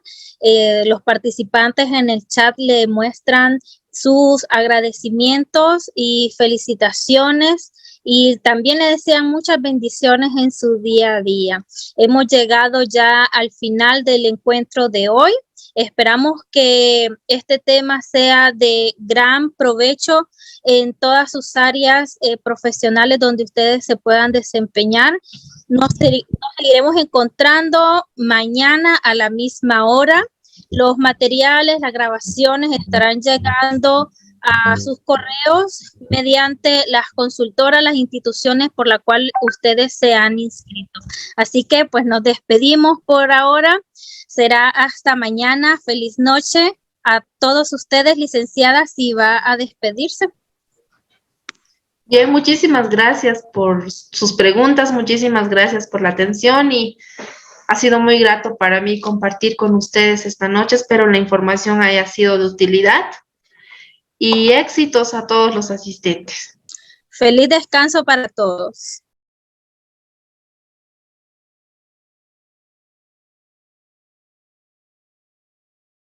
Speaker 1: Los participantes en el chat le muestran sus agradecimientos y felicitaciones y también le desean muchas bendiciones en su día a día. Hemos llegado ya al final del encuentro de hoy. Esperamos que este tema sea de gran provecho en todas sus áreas profesionales donde ustedes se puedan desempeñar. Nos seguiremos encontrando mañana a la misma hora. Los materiales, las grabaciones estarán llegando a sus correos mediante las consultoras, las instituciones por las cuales ustedes se han inscrito. Así que pues nos despedimos por ahora. Será hasta mañana. Feliz noche a todos ustedes, licenciada, si va a despedirse.
Speaker 2: Bien, muchísimas gracias por sus preguntas, muchísimas gracias por la atención y ha sido muy grato para mí compartir con ustedes esta noche. Espero la información haya sido de utilidad y éxitos a todos los asistentes.
Speaker 1: Feliz descanso para todos.